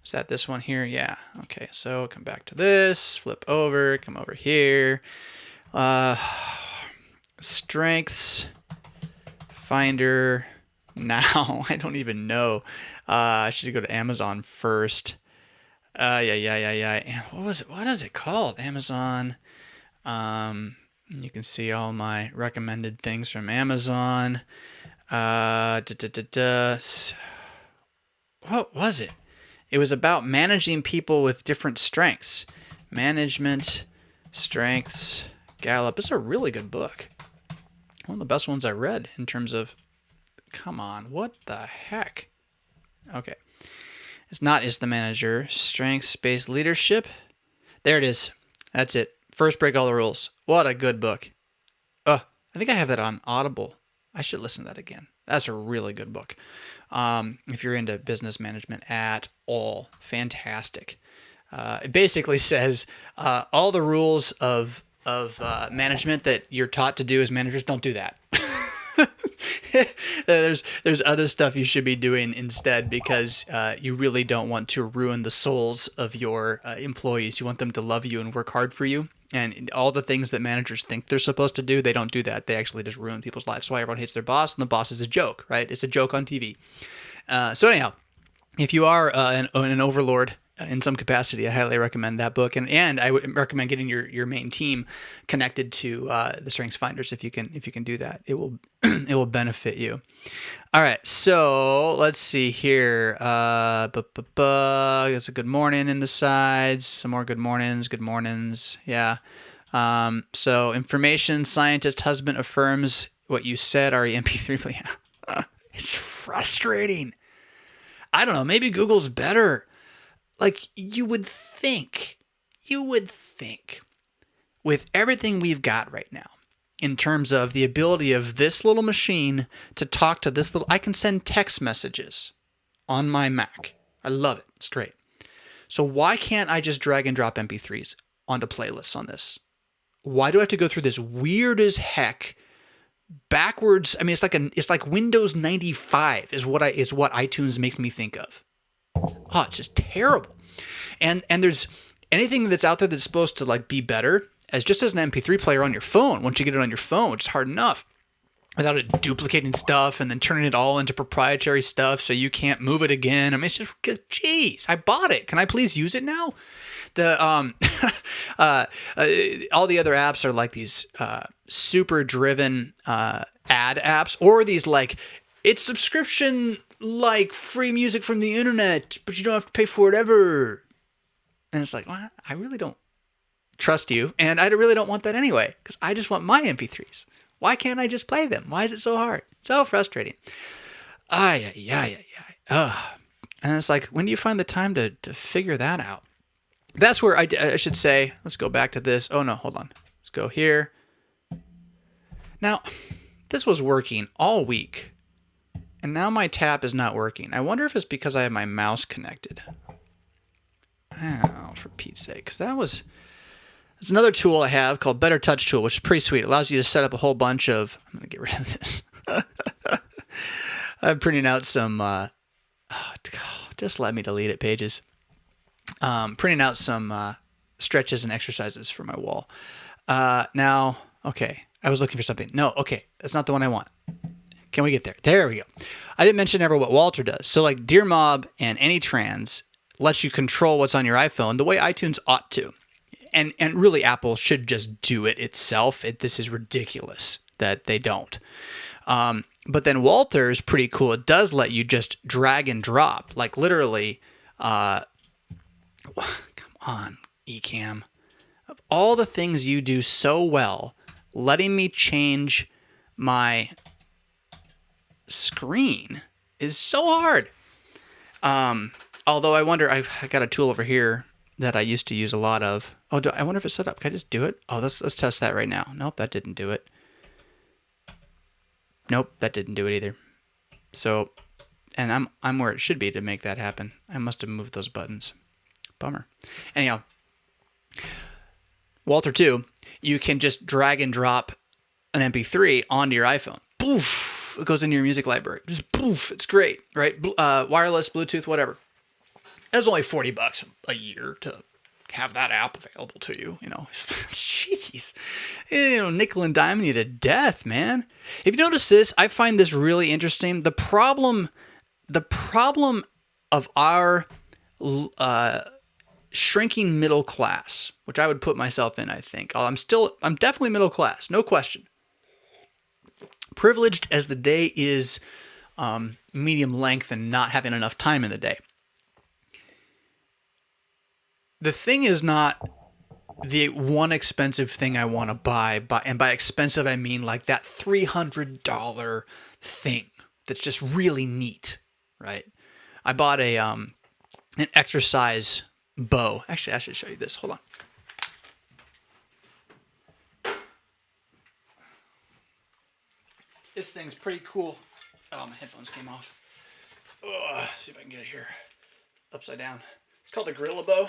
Is that this one here? Yeah. Okay. So come back to this, flip over, come over here. Strengths Finder now. I don't even know. I should go to Amazon first. Yeah. What was it? What is it called? Amazon. You can see all my recommended things from Amazon. What was it? It was about managing people with different strengths. Management, Strengths, Gallup. It's a really good book. One of the best ones I read in terms of, come on, what the heck? Okay. It's not Is the Manager. Strengths-Based Leadership. There it is. That's it. First Break All the Rules. What a good book. I think I have that on Audible. I should listen to that again. That's a really good book. If you're into business management at all, fantastic. It basically says all the rules of management that you're taught to do as managers, don't do that. There's other stuff you should be doing instead because you really don't want to ruin the souls of your employees. You want them to love you and work hard for you. And all the things that managers think they're supposed to do, they don't do that. They actually just ruin people's lives. That's why everyone hates their boss, and the boss is a joke, right? It's a joke on TV. So anyhow, if you are an overlord in some capacity, I highly recommend that book, and I would recommend getting your main team connected to the Strengths Finders if you can do that. It will it will benefit you. All right, so let's see here. There's a good morning in the sides. Some more good mornings. Good mornings. Yeah. So information scientist husband affirms what you said. MP3. Yeah. It's frustrating. I don't know. Maybe Google's better. Like you would think with everything we've got right now, in terms of the ability of this little machine to talk to this little, I can send text messages on my Mac. I love it. It's great. So why can't I just drag and drop MP3s onto playlists on this? Why do I have to go through this weird as heck backwards? I mean, it's like Windows 95 is what iTunes makes me think of. Oh, it's just terrible. And there's anything that's out there that's supposed to like be better as just as an MP3 player on your phone. Once you get it on your phone, which is hard enough, without it duplicating stuff and then turning it all into proprietary stuff so you can't move it again. I mean, it's just, geez, I bought it. Can I please use it now? The all the other apps are like these super driven ad apps, or these like it's subscription like free music from the internet, but you don't have to pay for it ever. And it's like, well, I really don't trust you, and I really don't want that anyway, because I just want my MP3s. Why can't I just play them? Why is it so hard? So frustrating. And it's like, when do you find the time to figure that out? That's where I should say, let's go back to this. Oh, no, hold on. Let's go here. Now, this was working all week, and now my tap is not working. I wonder if it's because I have my mouse connected. Oh, for Pete's sake. Because it's another tool I have called Better Touch Tool, which is pretty sweet. It allows you to set up a whole bunch of... I'm going to get rid of this. I'm printing out some... just let me delete it, pages. Printing out some stretches and exercises for my wall. Now, okay, I was looking for something. No, okay, that's not the one I want. Can we get there? There we go. I didn't mention ever what Walter does. So like Dear Mob and AnyTrans lets you control what's on your iPhone the way iTunes ought to. And really Apple should just do it itself. This is ridiculous that they don't. But then Walter is pretty cool. It does let you just drag and drop, like literally... come on, Ecamm. Of all the things you do so well, letting me change my screen is so hard. Although I wonder, I got a tool over here that I used to use a lot of. Oh, I wonder if it's set up. Can I just do it? Oh, let's test that right now. Nope, that didn't do it. Nope, that didn't do it either. So, and I'm where it should be to make that happen. I must have moved those buttons. Bummer. Anyhow, Walter 2, you can just drag and drop an MP3 onto your iPhone. Poof! It goes into your music library. Just poof! It's great, right? Wireless, Bluetooth, whatever. It's only $40 a year to have that app available to you. You know, jeez, nickel and diming you to death, man. If you notice this, I find this really interesting. The problem of our shrinking middle class, which I would put myself in, I think. I'm definitely middle class, no question. Privileged as the day is medium length and not having enough time in the day. The thing is not the one expensive thing I want to buy, and by expensive I mean like that $300 thing that's just really neat, right? I bought an exercise bow. Actually, I should show you this. Hold on. This thing's pretty cool. Oh, my headphones came off. Let's see if I can get it here. Upside down. It's called the Gorilla Bow.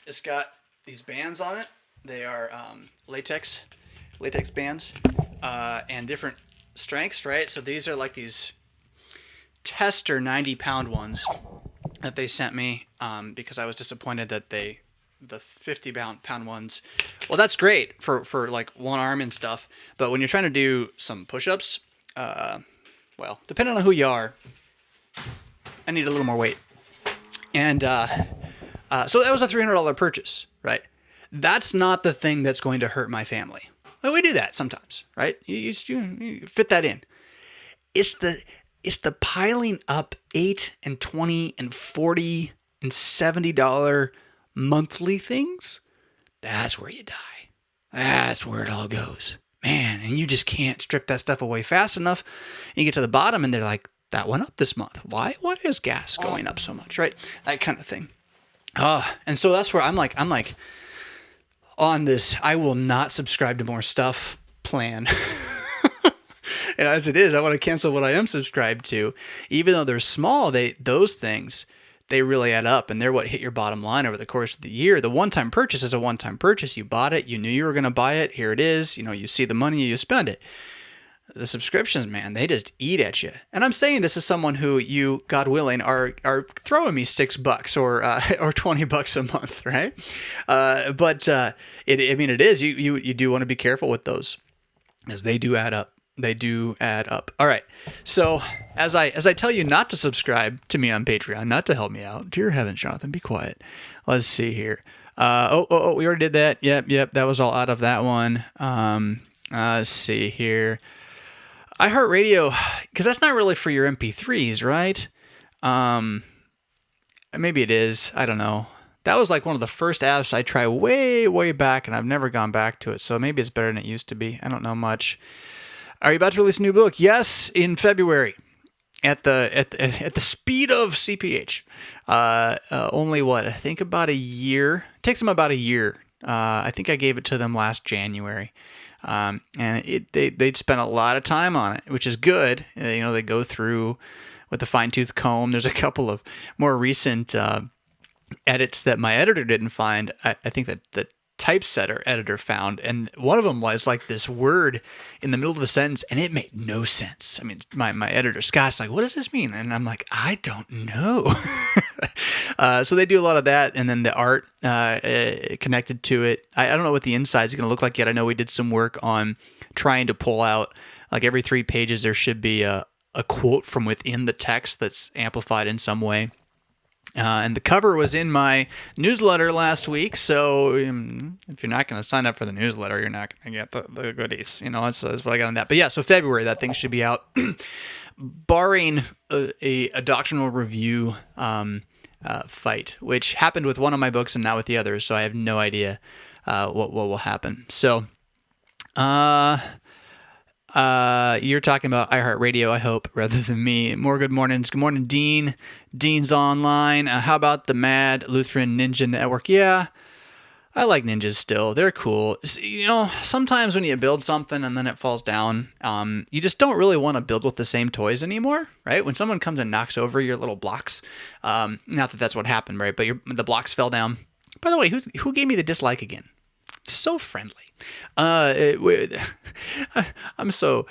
It's got these bands on it. They are latex bands, and different strengths, right? So these are like these tester 90-pound ones that they sent me because I was disappointed that the 50-pound ones, well, that's great for like one arm and stuff, but when you're trying to do some push-ups, well, depending on who you are, I need a little more weight. And so that was a $300 purchase, right? That's not the thing that's going to hurt my family. Well, we do that sometimes, right? You fit that in. It's the piling up $8 and $20 and $40 and $70 monthly things. That's where you die. That's where it all goes. Man, and you just can't strip that stuff away fast enough. And you get to the bottom and they're like, that went up this month. Why? Why is gas going up so much, right? That kind of thing. And so that's where I'm like on this, I will not subscribe to more stuff plan. And as it is, I want to cancel what I am subscribed to. Even though they're small, those things, they really add up, and they're what hit your bottom line over the course of the year. The one-time purchase is a one-time purchase. You bought it. You knew you were going to buy it. Here it is. You see the money, you spend it. The subscriptions, man, they just eat at you. And I'm saying this as someone who you, God willing, are throwing me $6 or $20 a month, right? But it is. You do want to be careful with those, as they do add up. They do add up. All right. So as I tell you not to subscribe to me on Patreon, not to help me out, dear heavens, Jonathan, be quiet. Let's see here. We already did that. Yep. That was all out of that one. Let's see here. iHeartRadio, because that's not really for your MP3s, right? Maybe it is. I don't know. That was like one of the first apps I tried way, way back, and I've never gone back to it. So maybe it's better than it used to be. I don't know much. Are you about to release a new book? Yes, in February, at the speed of CPH. Only what? I think about a year. It takes them about a year. I think I gave it to them last January, and they'd spent a lot of time on it, which is good. They go through with a fine-tooth comb. There's a couple of more recent edits that my editor didn't find. I think that the typesetter editor found, and one of them was like this word in the middle of a sentence, and it made no sense. I mean, my editor Scott's like, what does this mean? And I'm like, I don't know. So they do a lot of that, and then the art connected to it. I don't know what the inside's going to look like yet. I know we did some work on trying to pull out, like, every 3 pages there should be a quote from within the text that's amplified in some way. And the cover was in my newsletter last week, so if you're not going to sign up for the newsletter, you're not going to get the goodies. That's what I got on that. But yeah, so February, that thing should be out, barring a doctrinal review fight, which happened with one of my books and not with the others, so I have no idea what will happen. So you're talking about iHeartRadio, I hope, rather than me. More good mornings. Good morning, Dean. Dean's online. How about the Mad Lutheran Ninja Network? Yeah, I like ninjas still. They're cool. Sometimes when you build something and then it falls down, you just don't really want to build with the same toys anymore, right? When someone comes and knocks over your little blocks, not that that's what happened, right? But the blocks fell down. By the way, who gave me the dislike again? So friendly. I'm so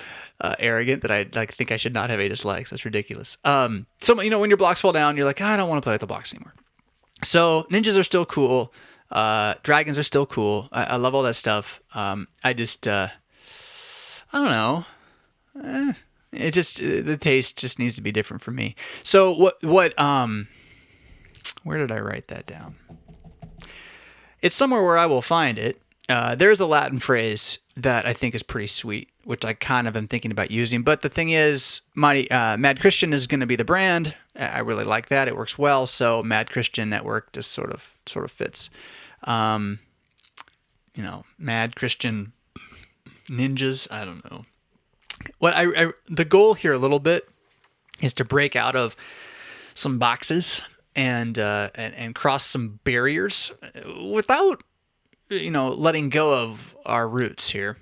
arrogant that I think I should not have any dislikes. That's ridiculous. When your blocks fall down, you're like, I don't want to play with the blocks anymore. So ninjas are still cool. Dragons are still cool. I love all that stuff. I just, I don't know. The taste just needs to be different for me. So where did I write that down? It's somewhere where I will find it. There's a Latin phrase that I think is pretty sweet, which I kind of am thinking about using. But the thing is, my Mad Christian is going to be the brand. I really like that. It works well. So Mad Christian Network just sort of fits. Mad Christian ninjas. I don't know. The goal here a little bit is to break out of some boxes and cross some barriers without letting go of our roots here.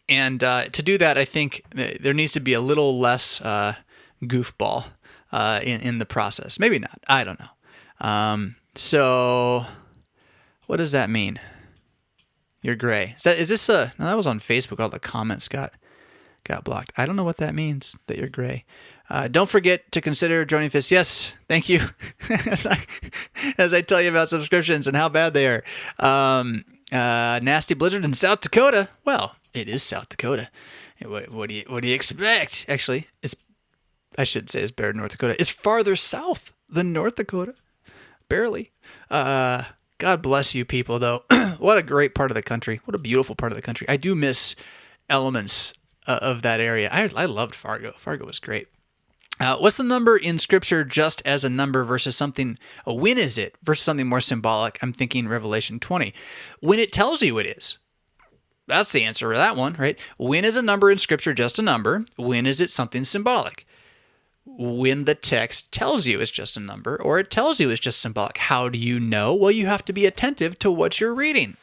And to do that, I think there needs to be a little less goofball in the process. Maybe not. I don't know. So what does that mean? You're gray. Is this no, that was on Facebook. All the comments got blocked. I don't know what that means, that you're gray. Don't forget to consider joining Fist. Yes, thank you. as I tell you about subscriptions and how bad they are. Nasty blizzard in South Dakota. Well, it is South Dakota. What do you expect? Actually, I should say it's better than North Dakota. It's farther south than North Dakota. barely. God bless you people, though. What a great part of the country. What a beautiful part of the country. I do miss elements of that area. I loved Fargo. Fargo was great. What's the number in Scripture just as a number versus something, when is it versus something more symbolic? I'm thinking Revelation 20. When it tells you it is. That's the answer to that one, right? When is a number in Scripture just a number? When is it something symbolic? When the text tells you it's just a number or it tells you it's just symbolic. How do you know? Well, you have to be attentive to what you're reading.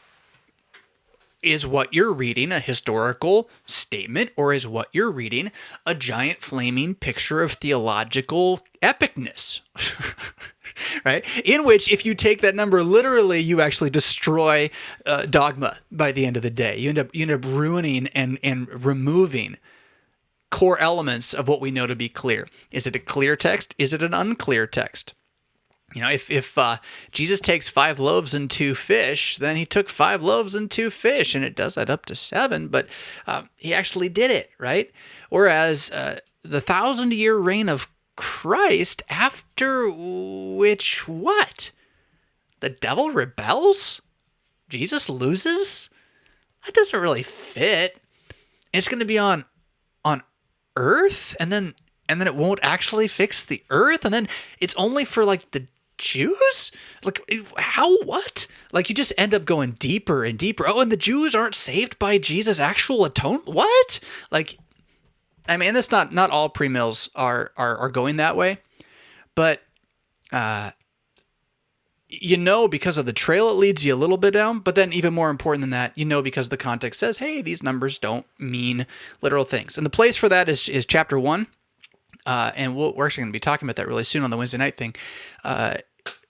Is what you're reading a historical statement, or is what you're reading a giant flaming picture of theological epicness? Right? In which, if you take that number literally, you actually destroy dogma by the end of the day. You end up ruining and removing core elements of what we know to be clear. Is it a clear text? Is it an unclear text? You know, if Jesus takes 5 loaves and 2 fish, then he took 5 loaves and 2 fish, and it does add up to 7, but he actually did it, right? Whereas the 1,000-year reign of Christ, after which what? The devil rebels? Jesus loses? That doesn't really fit. It's going to be on earth, and then it won't actually fix the earth, and then it's only for like the Jews? Like, how? What? Like, you just end up going deeper and deeper. Oh, and the Jews aren't saved by Jesus' actual atonement? What? Like, I mean, that's not all pre-mills are going that way, but you know, because of the trail it leads you a little bit down, but then even more important than that, you know, because the context says, hey, these numbers don't mean literal things. And the place for that is chapter 1. And we're actually going to be talking about that really soon on the Wednesday night thing.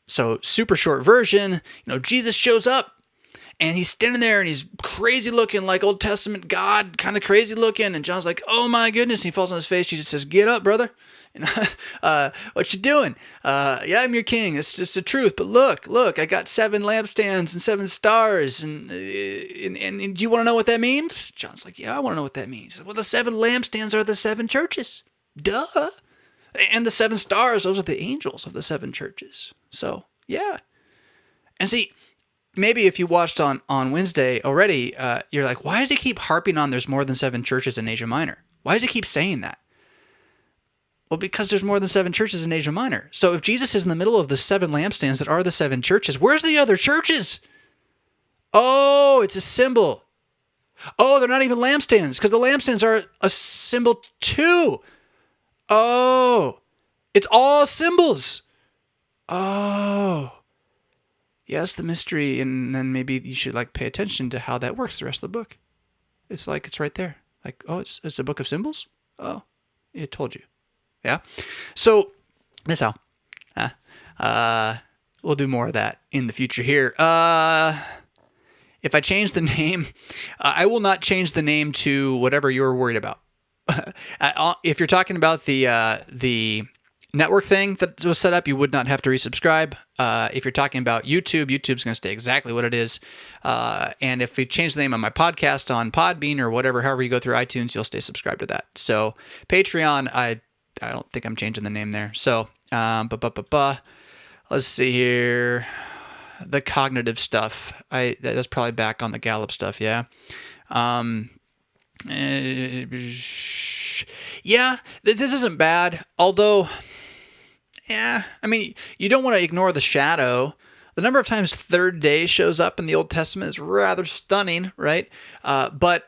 So super short version, you know, Jesus shows up and he's standing there and he's crazy looking, like Old Testament God, kind of crazy looking. And John's like, oh my goodness. And he falls on his face. Jesus says, get up, brother. And, what you doing? Yeah, I'm your king. It's the truth. But look, I got 7 lampstands and 7 stars. And do you want to know what that means? John's like, yeah, I want to know what that means. Well, the 7 lampstands are the 7 churches. Duh. And the 7 stars, those are the angels of the 7 churches. So, yeah. And see, maybe if you watched on Wednesday already, you're like, why does he keep harping on there's more than 7 churches in Asia Minor? Why does he keep saying that? Well, because there's more than 7 churches in Asia Minor. So if Jesus is in the middle of the 7 lampstands that are the 7 churches, where's the other churches? Oh, it's a symbol. Oh, they're not even lampstands, because the lampstands are a symbol too. Oh, it's all symbols. Oh, yes, the mystery, and then maybe you should like pay attention to how that works the rest of the book. It's like it's right there. Like, oh, it's a book of symbols. Oh, it told you. Yeah. So that's how. We'll do more of that in the future here. If I change the name, I will not change the name to whatever you're worried about. If you're talking about the network thing that was set up, you would not have to resubscribe. If you're talking about YouTube's going to stay exactly what it is. And if we change the name of my podcast on Podbean or whatever, however you go through iTunes, you'll stay subscribed to that. So Patreon, I don't think I'm changing the name there. So, let's see here. The cognitive stuff. That's probably back on the Gallup stuff. Yeah. Yeah, this isn't bad, although, yeah, I mean, you don't want to ignore the shadow. The number of times third day shows up in the Old Testament is rather stunning, right? But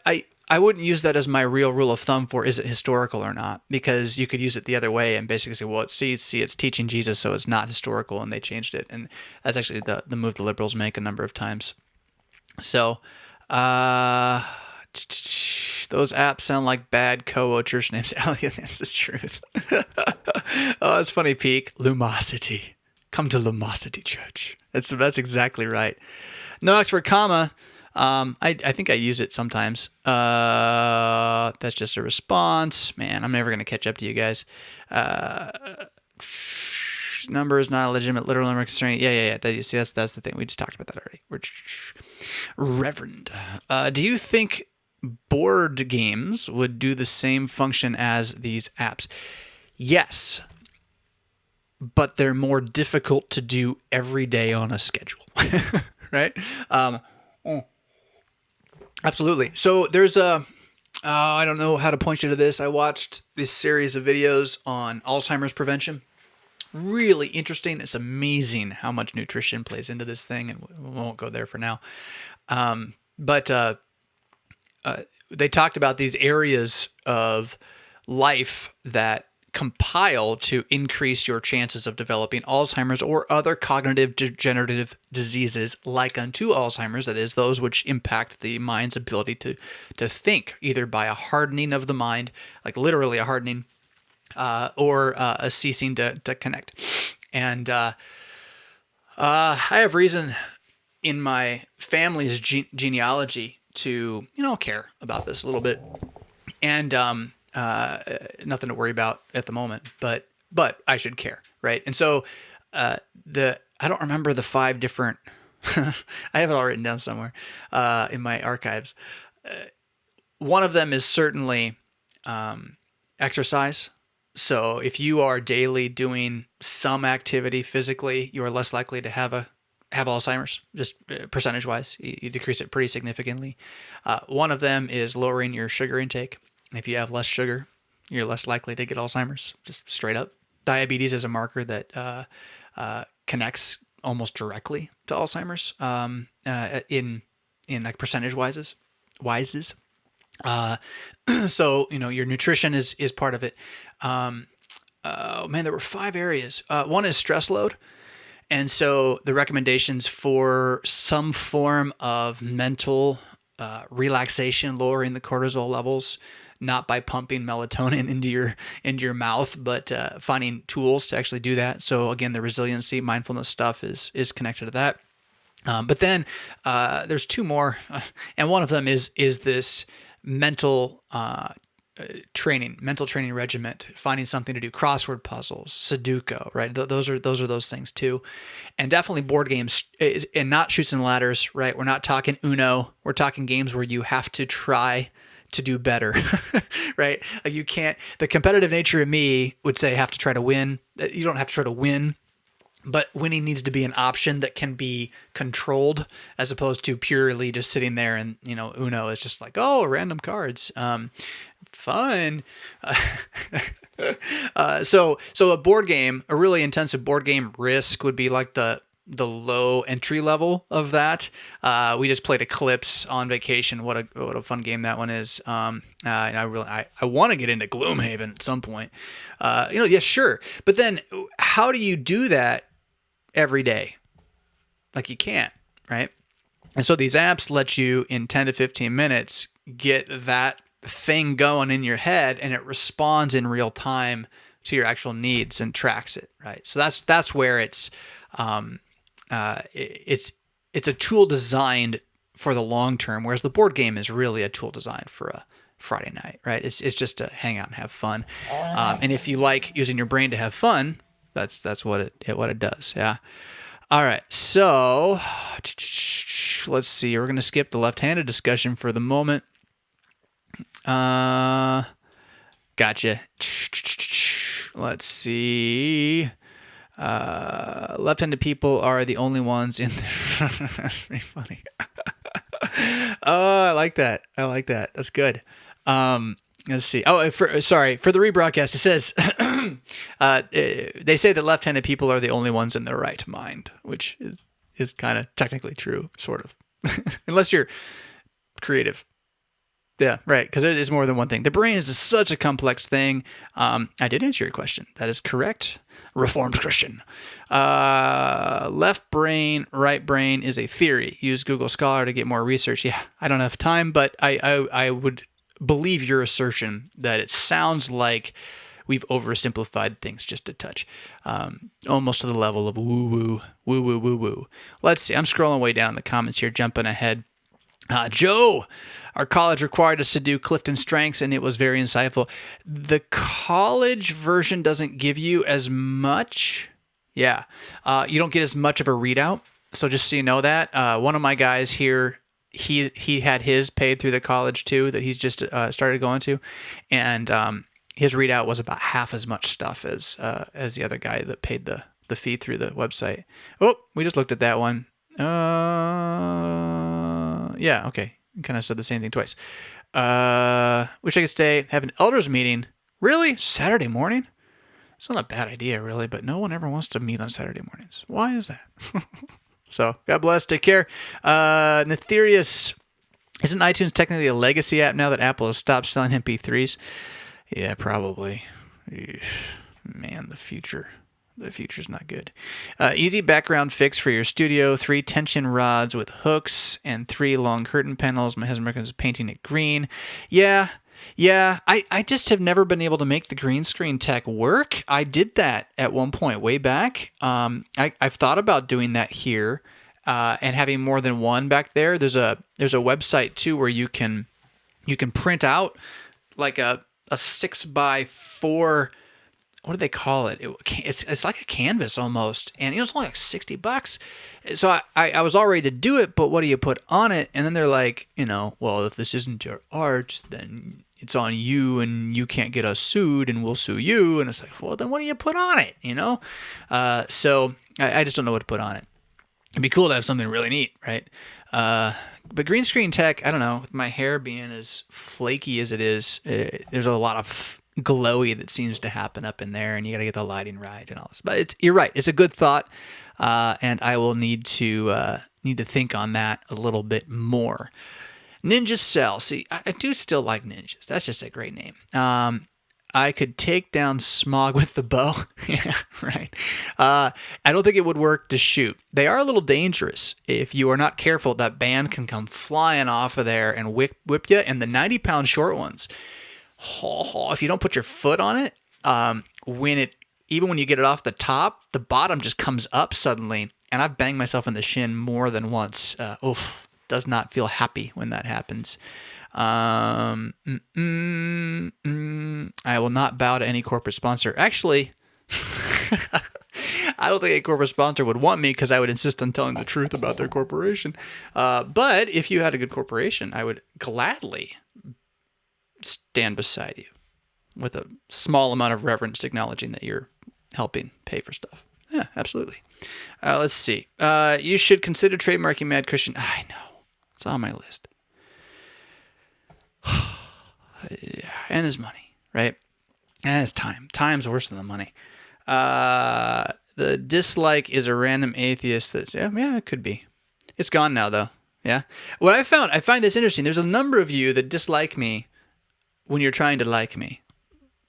I wouldn't use that as my real rule of thumb for is it historical or not, because you could use it the other way and basically say, well, it's teaching Jesus, so it's not historical, and they changed it. And that's actually the move the liberals make a number of times. So, those apps sound like bad co-o church names. Elliot, that's the truth. Oh, it's funny, Peak. Lumosity. Come to Lumosity Church. That's exactly right. No Oxford comma. I think I use it sometimes. That's just a response. Man, I'm never going to catch up to you guys. Number is not a legitimate literal number concerning. Yeah. That's the thing. We just talked about that already. Reverend. Do you think board games would do the same function as these apps? Yes. but they're more difficult to do every day on a schedule, right? Absolutely. So there's I don't know how to point you to this. I watched this series of videos on Alzheimer's prevention. Really interesting. It's amazing how much nutrition plays into this thing, and we won't go there for now. But they talked about these areas of life that compile to increase your chances of developing Alzheimer's or other cognitive degenerative diseases like unto Alzheimer's, that is, those which impact the mind's ability to think, either by a hardening of the mind, like literally a hardening, or a ceasing to connect. And I have reason in my family's genealogy to, care about this a little bit. And nothing to worry about at the moment, but I should care, right? And so I don't remember the 5 different. I have it all written down somewhere in my archives. One of them is certainly exercise. So if you are daily doing some activity physically, you are less likely to have Alzheimer's, just percentage-wise. You decrease it pretty significantly. One of them is lowering your sugar intake. If you have less sugar, you're less likely to get Alzheimer's, just straight up. Diabetes is a marker that connects almost directly to Alzheimer's in like percentage wises. So, your nutrition is part of it. There were 5 areas. One is stress load. And so the recommendations for some form of mental relaxation, lowering the cortisol levels, not by pumping melatonin into your mouth, but finding tools to actually do that. So again, the resiliency, mindfulness stuff is connected to that. But then there's 2 more, and one of them is this mental training regiment, finding something to do, crossword puzzles, Sudoku, right? Those are those things too. And definitely board games, and not Chutes and Ladders, right? We're not talking Uno. We're talking games where you have to try to do better, right? Like you can't, the competitive nature of me would say have to try to win. You don't have to try to win, but winning needs to be an option that can be controlled as opposed to purely just sitting there and, Uno is just like, oh, random cards. Fun. So a board game, a really intensive board game, Risk would be like the low entry level of that. We just played Eclipse on vacation. What a fun game that one is. And I want to get into Gloomhaven at some point. Yeah, sure. But then how do you do that every day? Like you can't, right? And so these apps let you in 10 to 15 minutes get that thing going in your head, and it responds in real time to your actual needs and tracks it, right? So that's where it's a tool designed for the long term, whereas the board game is really a tool designed for a Friday night, right? It's just to hang out and have fun. And if you like using your brain to have fun, that's what it does. Yeah. All right. So let's see. We're going to skip the left-handed discussion for the moment. Gotcha. Let's see. Left-handed people are the only ones in there. That's pretty funny. Oh, I like that. That's good. Let's see. Oh, for the rebroadcast, it says they say that left-handed people are the only ones in their right mind, which is kind of technically true, sort of, unless you're creative. Yeah, right, because it is more than one thing. The brain is such a complex thing. I did answer your question. That is correct. Reformed Christian. Left brain, right brain is a theory. Use Google Scholar to get more research. Yeah, I don't have time, but I would believe your assertion that it sounds like we've oversimplified things just a touch, almost to the level of woo-woo. Let's see. I'm scrolling way down in the comments here, jumping ahead. Joe, our college required us to do Clifton Strengths, and it was very insightful. The college version doesn't give you as much. Yeah. You don't get as much of a readout. So just so you know that, one of my guys here, he had his paid through the college too, that he's just started going to. And his readout was about half as much stuff as the other guy that paid the fee through the website. Oh, we just looked at that one. Yeah, okay. Kind of said the same thing twice. Wish I could stay, have an elders meeting. Really? Saturday morning? It's not a bad idea, really, but no one ever wants to meet on Saturday mornings. Why is that? So, God bless. Take care. Netherius, isn't iTunes technically a legacy app now that Apple has stopped selling MP3s? Yeah, probably. Man, the future. The future's not good. Easy background fix for your studio. 3 tension rods with hooks and 3 long curtain panels. My husband recommends painting it green. Yeah. I just have never been able to make the green screen tech work. I did that at one point way back. I've thought about doing that here and having more than one back there. There's a website too where you can print out like a 6x4. What do they call it? It's like a canvas almost, and it's only like $60. So I was all ready to do it, but what do you put on it? And then they're like, well, if this isn't your art, then it's on you, and you can't get us sued, and we'll sue you. And it's like, well, then what do you put on it? So I just don't know what to put on it. It'd be cool to have something really neat, right? But green screen tech, I don't know. With my hair being as flaky as it is, there's a lot of glowy that seems to happen up in there, and you got to get the lighting right and all this. But you're right. It's a good thought, and I will need to think on that a little bit more. Ninja Cell. See, I do still like ninjas. That's just a great name. I could take down Smog with the bow. Yeah, right. I don't think it would work to shoot. They are a little dangerous. If you are not careful, that band can come flying off of there and whip you. And the 90-pound short ones, if you don't put your foot on it, even when you get it off the top, the bottom just comes up suddenly. And I've banged myself in the shin more than once. Does not feel happy when that happens. I will not bow to any corporate sponsor. Actually, I don't think a corporate sponsor would want me because I would insist on telling the truth about their corporation. But if you had a good corporation, I would gladly stand beside you with a small amount of reverence, acknowledging that you're helping pay for stuff. Yeah, absolutely. Let's see. You should consider trademarking Mad Christian. I know. It's on my list. And his money, right? And his time. Time's worse than the money. The dislike is a random atheist that's, yeah, it could be. It's gone now, though. Yeah. What I find this interesting. There's a number of you that dislike me when you're trying to like me.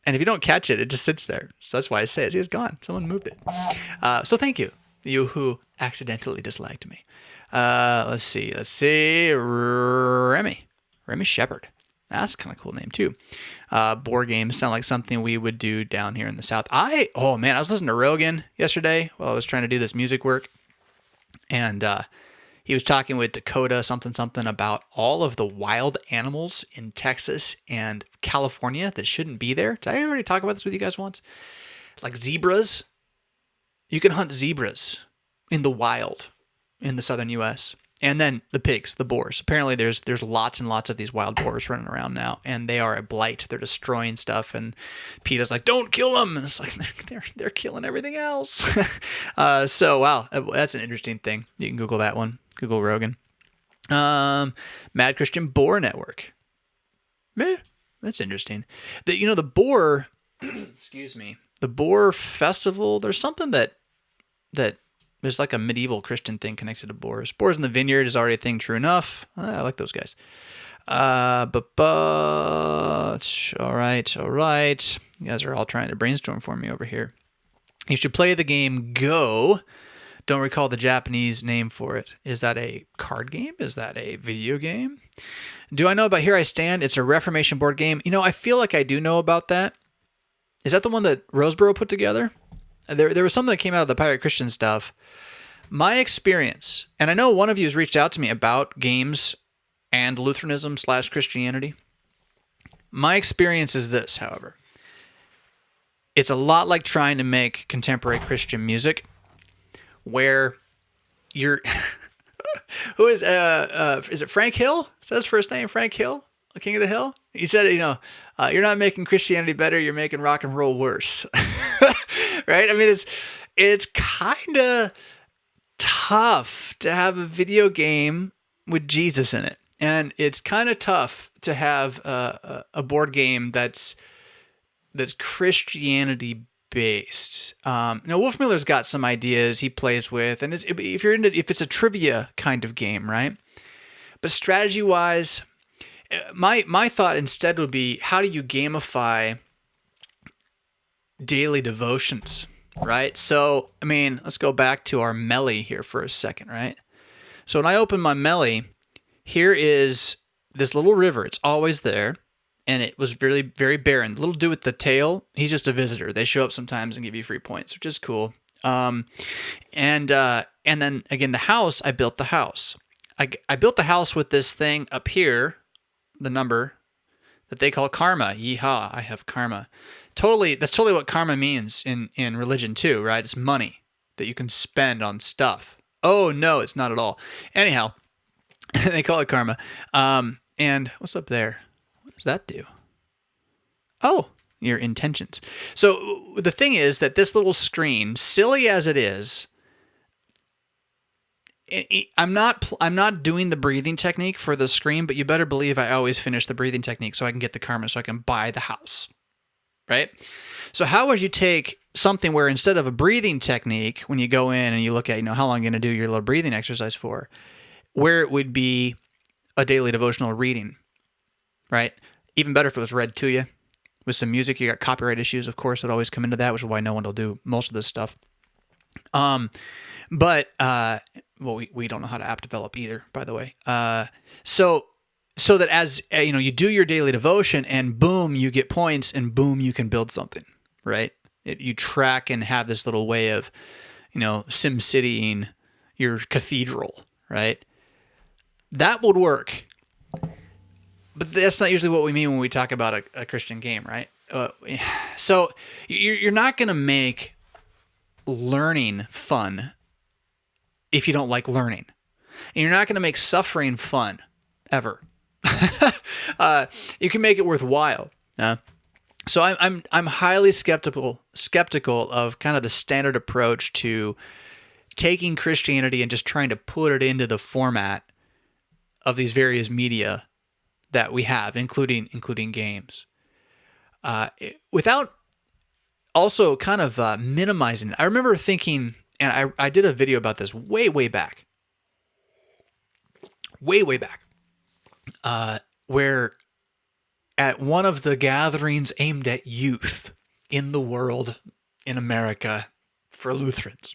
And if you don't catch it, it just sits there. So that's why I say it. See, it's gone. Someone moved it. So thank you, you who accidentally disliked me. Let's see. Remy Shepherd. That's kind of cool name too. Board games sound like something we would do down here in the South. I was listening to Rogan yesterday while I was trying to do this music work. And he was talking with Dakota something about all of the wild animals in Texas and California that shouldn't be there. Did I already talk about this with you guys once? Like zebras. You can hunt zebras in the wild in the southern U.S. And then the pigs, the boars. Apparently there's lots and lots of these wild boars running around now, and they are a blight. They're destroying stuff, and PETA's like, don't kill them. And it's like, they're killing everything else. So, wow, that's an interesting thing. You can Google that one. Google Rogan. Mad Christian Boar Network. That's interesting. The boar, excuse me, the boar festival, there's something that there's like a medieval Christian thing connected to boars. Boars in the Vineyard is already a thing, true enough. I like those guys. But all right. You guys are all trying to brainstorm for me over here. You should play the game Go. Don't recall the Japanese name for it. Is that a card game? Is that a video game? Do I know about Here I Stand? It's a Reformation board game. I feel like I do know about that. Is that the one that Roseboro put together? There was something that came out of the Pirate Christian stuff. My experience, and I know one of you has reached out to me about games and Lutheranism/Christianity. My experience is this, however. It's a lot like trying to make contemporary Christian music, where you're... Who is it Frank Hill? Is that his first name, Frank Hill? King of the Hill. He said, you're not making Christianity better. You're making rock and roll worse. Right? I mean, it's kind of tough to have a video game with Jesus in it, and it's kind of tough to have a board game that's Christianity based. Wolf Miller's got some ideas he plays with, and if it's a trivia kind of game, right? But strategy wise, my thought instead would be, how do you gamify daily devotions, right? So, I mean, let's go back to our Melly here for a second, right? So when I open my Melly, here is this little river. It's always there, and it was very, very barren. The little dude with the tail, he's just a visitor. They show up sometimes and give you free points, which is cool. And then again, the house, I built the house. I built the house with this thing up here, the number that they call karma. Yeehaw, I have karma. That's totally what karma means in religion too, right? It's money that you can spend on stuff. Oh no, it's not at all. Anyhow, they call it karma. And what's up there? What does that do? Oh, your intentions. So the thing is that this little screen, silly as it is, I'm not doing the breathing technique for the screen, but you better believe I always finish the breathing technique so I can get the karma so I can buy the house, right? So how would you take something where instead of a breathing technique, when you go in and you look at, how long you're going to do your little breathing exercise for, where it would be a daily devotional reading, right? Even better if it was read to you with some music. You got copyright issues, of course, that always come into that, which is why no one will do most of this stuff. But we don't know how to app develop either, by the way. So that as you do your daily devotion, and boom, you get points, and boom, you can build something, right? You track and have this little way of, SimCitying your cathedral, right? That would work. But that's not usually what we mean when we talk about a Christian game, right? So you're not going to make learning fun if you don't like learning. And you're not going to make suffering fun, ever. You can make it worthwhile. So I'm highly skeptical of kind of the standard approach to taking Christianity and just trying to put it into the format of these various media that we have, including games, without also kind of minimizing it. I remember thinking, and I did a video about this way back, where at one of the gatherings aimed at youth in the world, in America, for Lutherans,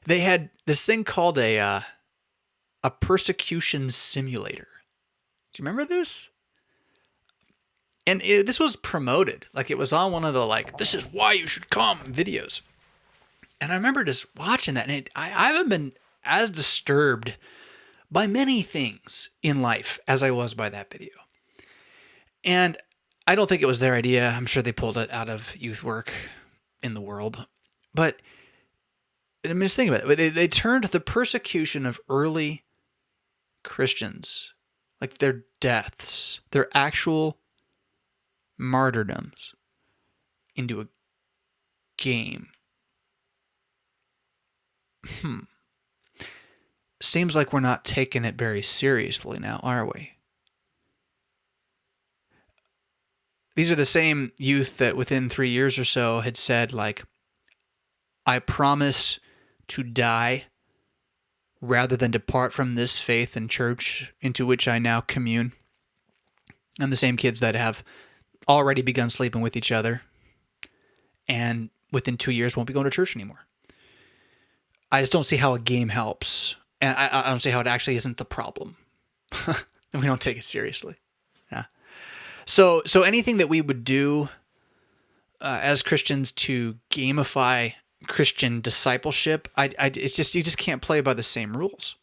they had this thing called a persecution simulator. Do you remember this? And this was promoted. Like, it was on one of the, this is why you should come videos. And I remember just watching that, and I haven't been as disturbed by many things in life as I was by that video. And I don't think it was their idea. I'm sure they pulled it out of youth work in the world. But I mean, just think about it. They turned the persecution of early Christians, like their deaths, their actual martyrdoms, into a game. Seems like we're not taking it very seriously now, are we? These are the same youth that within 3 years or so had said, I promise to die rather than depart from this faith and church into which I now commune. And the same kids that have already begun sleeping with each other and within 2 years won't be going to church anymore. I just don't see how a game helps. And I don't see how it actually isn't the problem. We don't take it seriously. Yeah. So anything that we would do as Christians to gamify Christian discipleship, it's just, you just can't play by the same rules.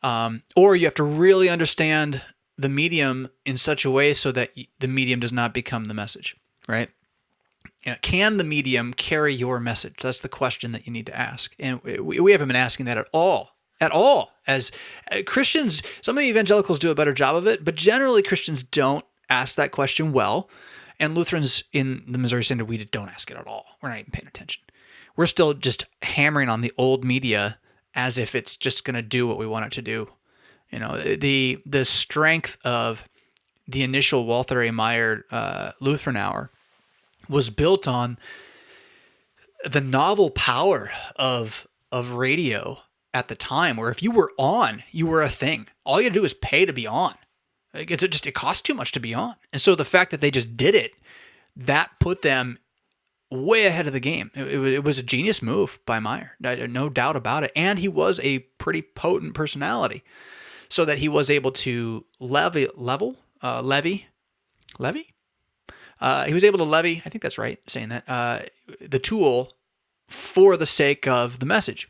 Or you have to really understand the medium in such a way so that the medium does not become the message, right? Can the medium carry your message? That's the question that you need to ask. And we haven't been asking that at all at all. As Christians, some of the evangelicals do a better job of it, but generally Christians don't ask that question well. And Lutherans in the Missouri Synod, we don't ask it at all. We're not even paying attention. We're still just hammering on the old media as if it's just going to do what we want it to do. You know, the strength of the initial Walther A. Meyer Lutheran Hour was built on the novel power of radio at the time, where if you were on, you were a thing. All you had to do was pay to be on. Because it cost too much to be on. And so the fact that they just did it, that put them way ahead of the game. It was a genius move by Meyer, no doubt about it. And he was a pretty potent personality, so that he was able to levy. He was able to levy, I think that's right, saying that, the tool for the sake of the message.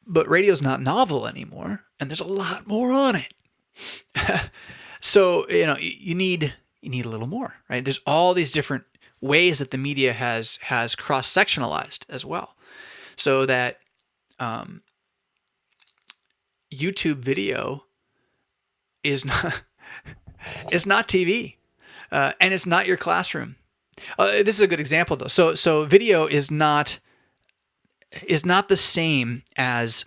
But radio's not novel anymore, and there's a lot more on it. So, you know, you need a little more, right? There's all these different ways that the media has cross-sectionalized as well, so that YouTube video is not TV, and it's not your classroom. This is a good example, though. So video is not the same as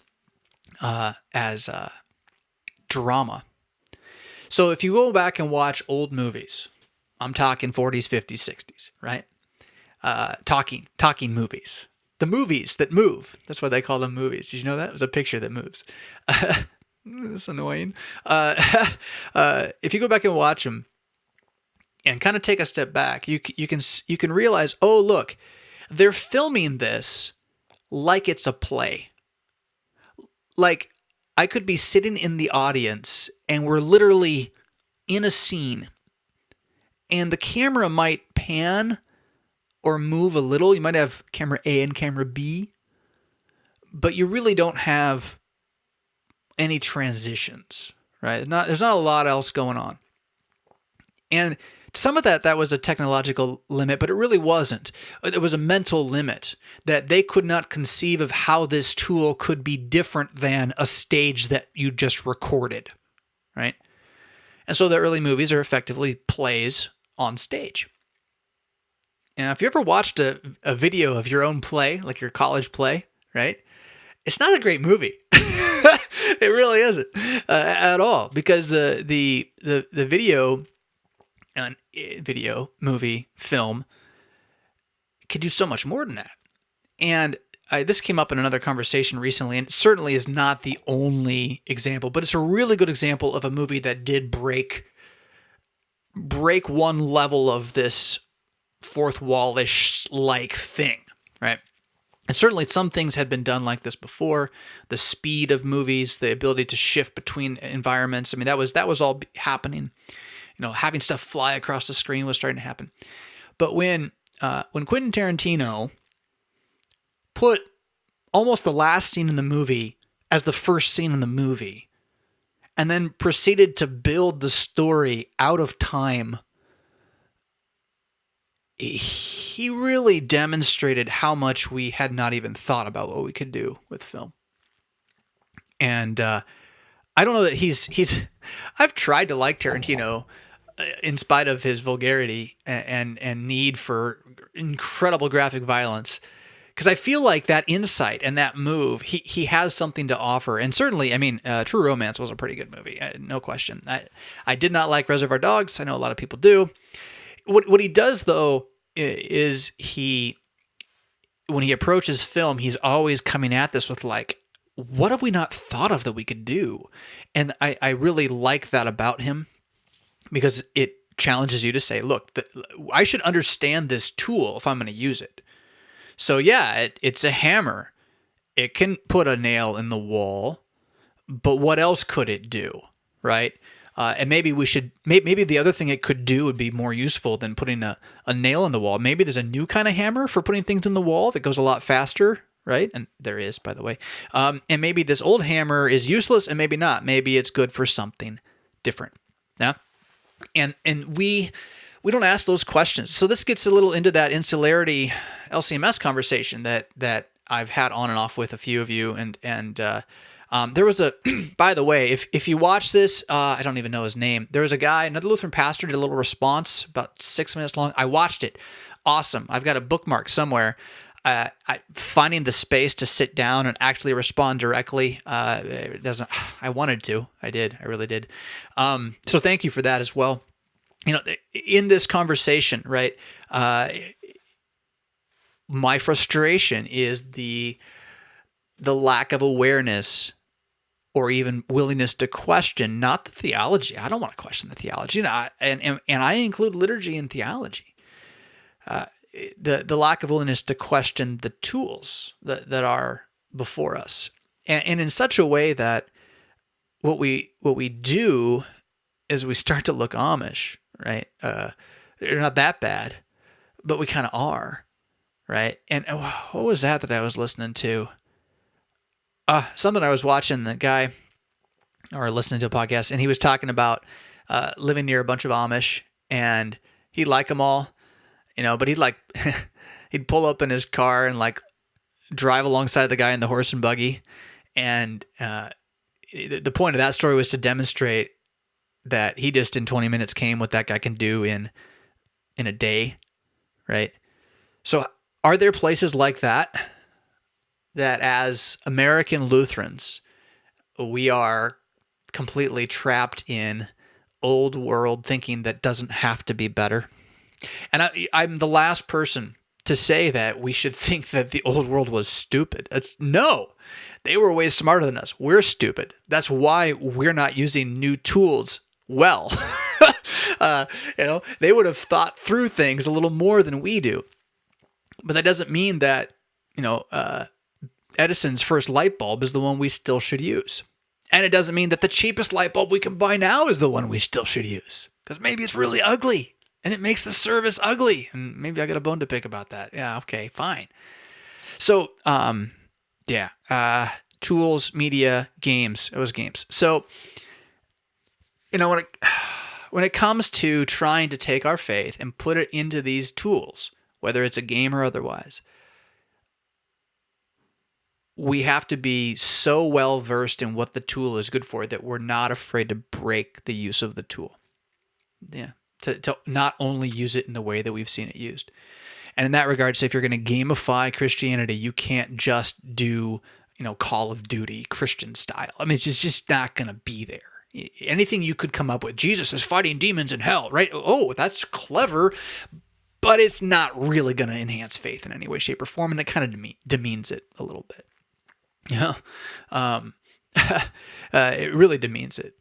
drama. So if you go back and watch old movies, I'm talking 40s, 50s, 60s, right? Talking movies. The movies that move. That's why they call them movies. Did you know that? It was a picture that moves. That's annoying. If you go back and watch them and kind of take a step back, you can realize, oh, look, they're filming this like it's a play. Like, I could be sitting in the audience and we're literally in a scene, and the camera might pan or move a little. You might have camera A and camera B, but you really don't have any transitions, right? There's not a lot else going on. And some of that was a technological limit, but it really wasn't. It was a mental limit that they could not conceive of how this tool could be different than a stage that you just recorded, right? And so the early movies are effectively plays on stage. And if you ever watched a video of your own play, like your college play, right? It's not a great movie. It really isn't at all, because the video movie film could do so much more than that. And this came up in another conversation recently, and it certainly is not the only example, but it's a really good example of a movie that did break one level of this fourth wall-ish like thing, right? And certainly some things had been done like this before. The speed of movies, the ability to shift between environments. I mean, that was all happening. You know, having stuff fly across the screen was starting to happen. But when Quentin Tarantino put almost the last scene in the movie as the first scene in the movie, and then proceeded to build the story out of time, he really demonstrated how much we had not even thought about what we could do with film. And I don't know that I've tried to like Tarantino in spite of his vulgarity and need for incredible graphic violence, because I feel like that insight and that move, he has something to offer. And certainly, I mean, True Romance was a pretty good movie, no question. I did not like Reservoir Dogs. I know a lot of people do. What he does, though, is when he approaches film, he's always coming at this with, like, what have we not thought of that we could do? And I really like that about him, because it challenges you to say, look, I should understand this tool if I'm going to use it. So yeah, it's a hammer. It can put a nail in the wall, but what else could it do, right? And maybe maybe the other thing it could do would be more useful than putting a nail in the wall. Maybe there's a new kind of hammer for putting things in the wall that goes a lot faster, right? And there is, by the way. And maybe this old hammer is useless, and maybe not. Maybe it's good for something different. Yeah. And we don't ask those questions. So this gets a little into that insularity LCMS conversation that I've had on and off with a few of you, and there was a. By the way, if you watch this, I don't even know his name. There was a guy, another Lutheran pastor, did a little response about 6 minutes long. I watched it. Awesome. I've got a bookmark somewhere. Finding the space to sit down and actually respond directly, it doesn't. I wanted to. I did. I really did. So thank you for that as well. In this conversation, right? My frustration is the lack of awareness or even willingness to question, not the theology. I don't want to question the theology, and I include liturgy in theology. The lack of willingness to question the tools that are before us, and in such a way that what we do is we start to look Amish, right? They're not that bad, but we kind of are, right? And what was that I was listening to? Something I was watching the guy or listening to a podcast, and he was talking about living near a bunch of Amish, and he'd like them all, but he'd pull up in his car and like drive alongside the guy in the horse and buggy. And the point of that story was to demonstrate that he just in 20 minutes came what that guy can do in a day, right? So are there places like that as American Lutherans, we are completely trapped in old world thinking that doesn't have to be better? And I'm the last person to say that we should think that the old world was stupid. No, they were way smarter than us. We're stupid. That's why we're not using new tools well. They would have thought through things a little more than we do. But that doesn't mean that, Edison's first light bulb is the one we still should use. And it doesn't mean that the cheapest light bulb we can buy now is the one we still should use. Because maybe it's really ugly and it makes the service ugly. And maybe I got a bone to pick about that. Yeah, okay, fine. So, tools, media, games. It was games. So, when it comes to trying to take our faith and put it into these tools, whether it's a game or otherwise, we have to be so well versed in what the tool is good for that we're not afraid to break the use of the tool. Yeah, to not only use it in the way that we've seen it used. And in that regard, say if you're going to gamify Christianity, you can't just do, Call of Duty Christian style. I mean, it's just not going to be there. Anything you could come up with, Jesus is fighting demons in hell, right? Oh, that's clever, but it's not really going to enhance faith in any way, shape, or form, and it kind of demeans it a little bit. It really demeans it.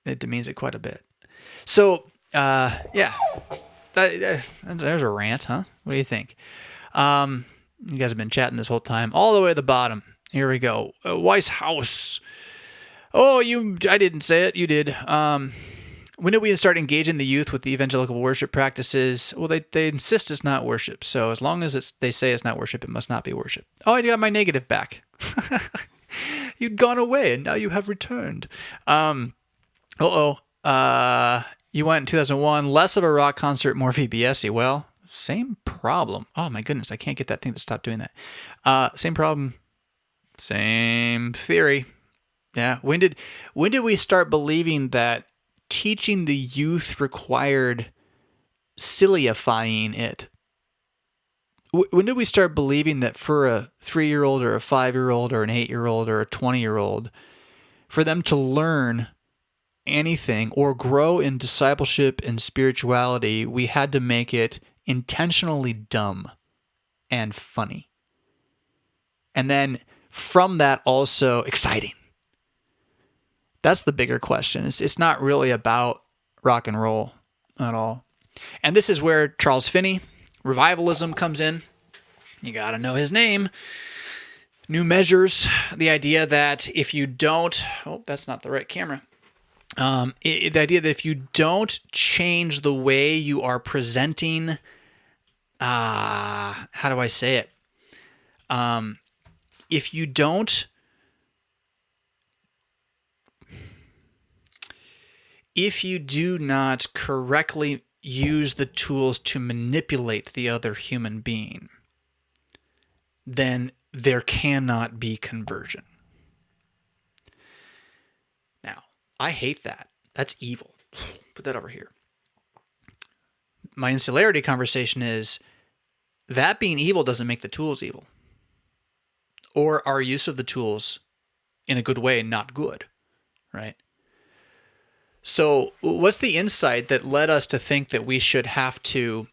It demeans it quite a bit. So, there's a rant, huh? What do you think? You guys have been chatting this whole time, all the way at the bottom. Here we go. Weiss House. Oh, I didn't say it. You did. When did we start engaging the youth with the evangelical worship practices? Well, they insist it's not worship. So as long as they say it's not worship, it must not be worship. Oh, I got my negative back. You'd gone away and now you have returned. You went in 2001, less of a rock concert, more VBS-y. Well, same problem. Oh my goodness, I can't get that thing to stop doing that. Same problem, same theory. Yeah. When did we start believing that teaching the youth required sillyifying it? When did we start believing that for a 3-year-old or a 5-year-old or an 8-year-old or a 20-year-old, for them to learn anything or grow in discipleship and spirituality, we had to make it intentionally dumb and funny? And then from that also exciting. That's the bigger question. It's not really about rock and roll at all. And this is where Charles Finney, revivalism, comes in. You got to know his name. New Measures, the idea that if you don't... Oh, that's not the right camera. The idea that if you don't change the way you are presenting... how do I say it? If you don't... If you do not correctly use the tools to manipulate the other human being, then there cannot be conversion. Now, I hate that. That's evil. Put that over here. My insularity conversation is that being evil doesn't make the tools evil, or our use of the tools in a good way not good, right? So what's the insight that led us to think that we should have to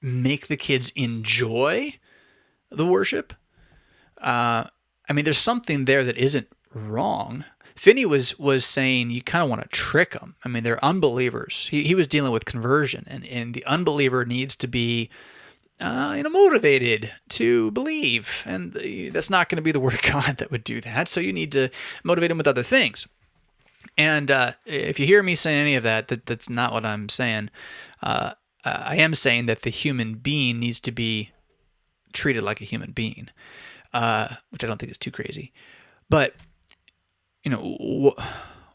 make the kids enjoy the worship? I mean, there's something there that isn't wrong. Finney was saying you kind of want to trick them. I mean, they're unbelievers. He was dealing with conversion, and the unbeliever needs to be motivated to believe, and that's not going to be the Word of God that would do that. So you need to motivate them with other things. And if you hear me saying any of that, that's not what I'm saying. I am saying that the human being needs to be treated like a human being, which I don't think is too crazy. But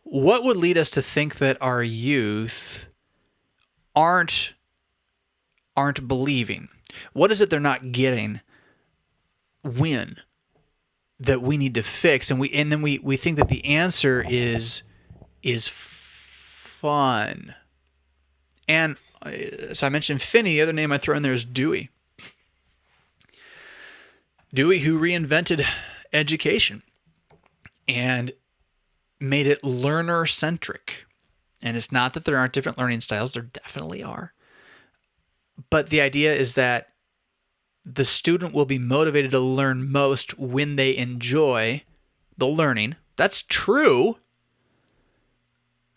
what would lead us to think that our youth aren't believing? What is it they're not getting when that we need to fix? And then we think that the answer is fun. And so I mentioned Finney. The other name I throw in there is Dewey. Dewey, who reinvented education and made it learner-centric. And it's not that there aren't different learning styles. There definitely are. But the idea is that the student will be motivated to learn most when they enjoy the learning. That's true.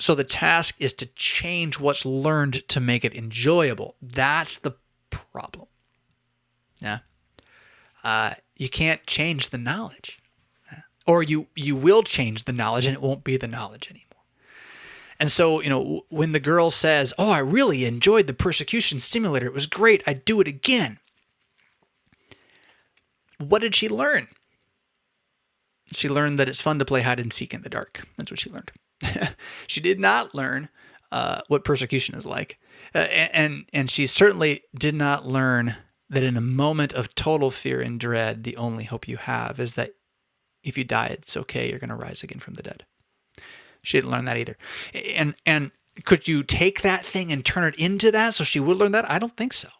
So the task is to change what's learned to make it enjoyable. That's the problem. Yeah. You can't change the knowledge. Or you will change the knowledge and it won't be the knowledge anymore. And so, when the girl says, "Oh, I really enjoyed the persecution simulator. It was great. I'd do it again." What did she learn? She learned that it's fun to play hide and seek in the dark. That's what she learned. She did not learn what persecution is like. And she certainly did not learn that in a moment of total fear and dread, the only hope you have is that if you die, it's okay. You're going to rise again from the dead. She didn't learn that either. And could you take that thing and turn it into that so she would learn that? I don't think so.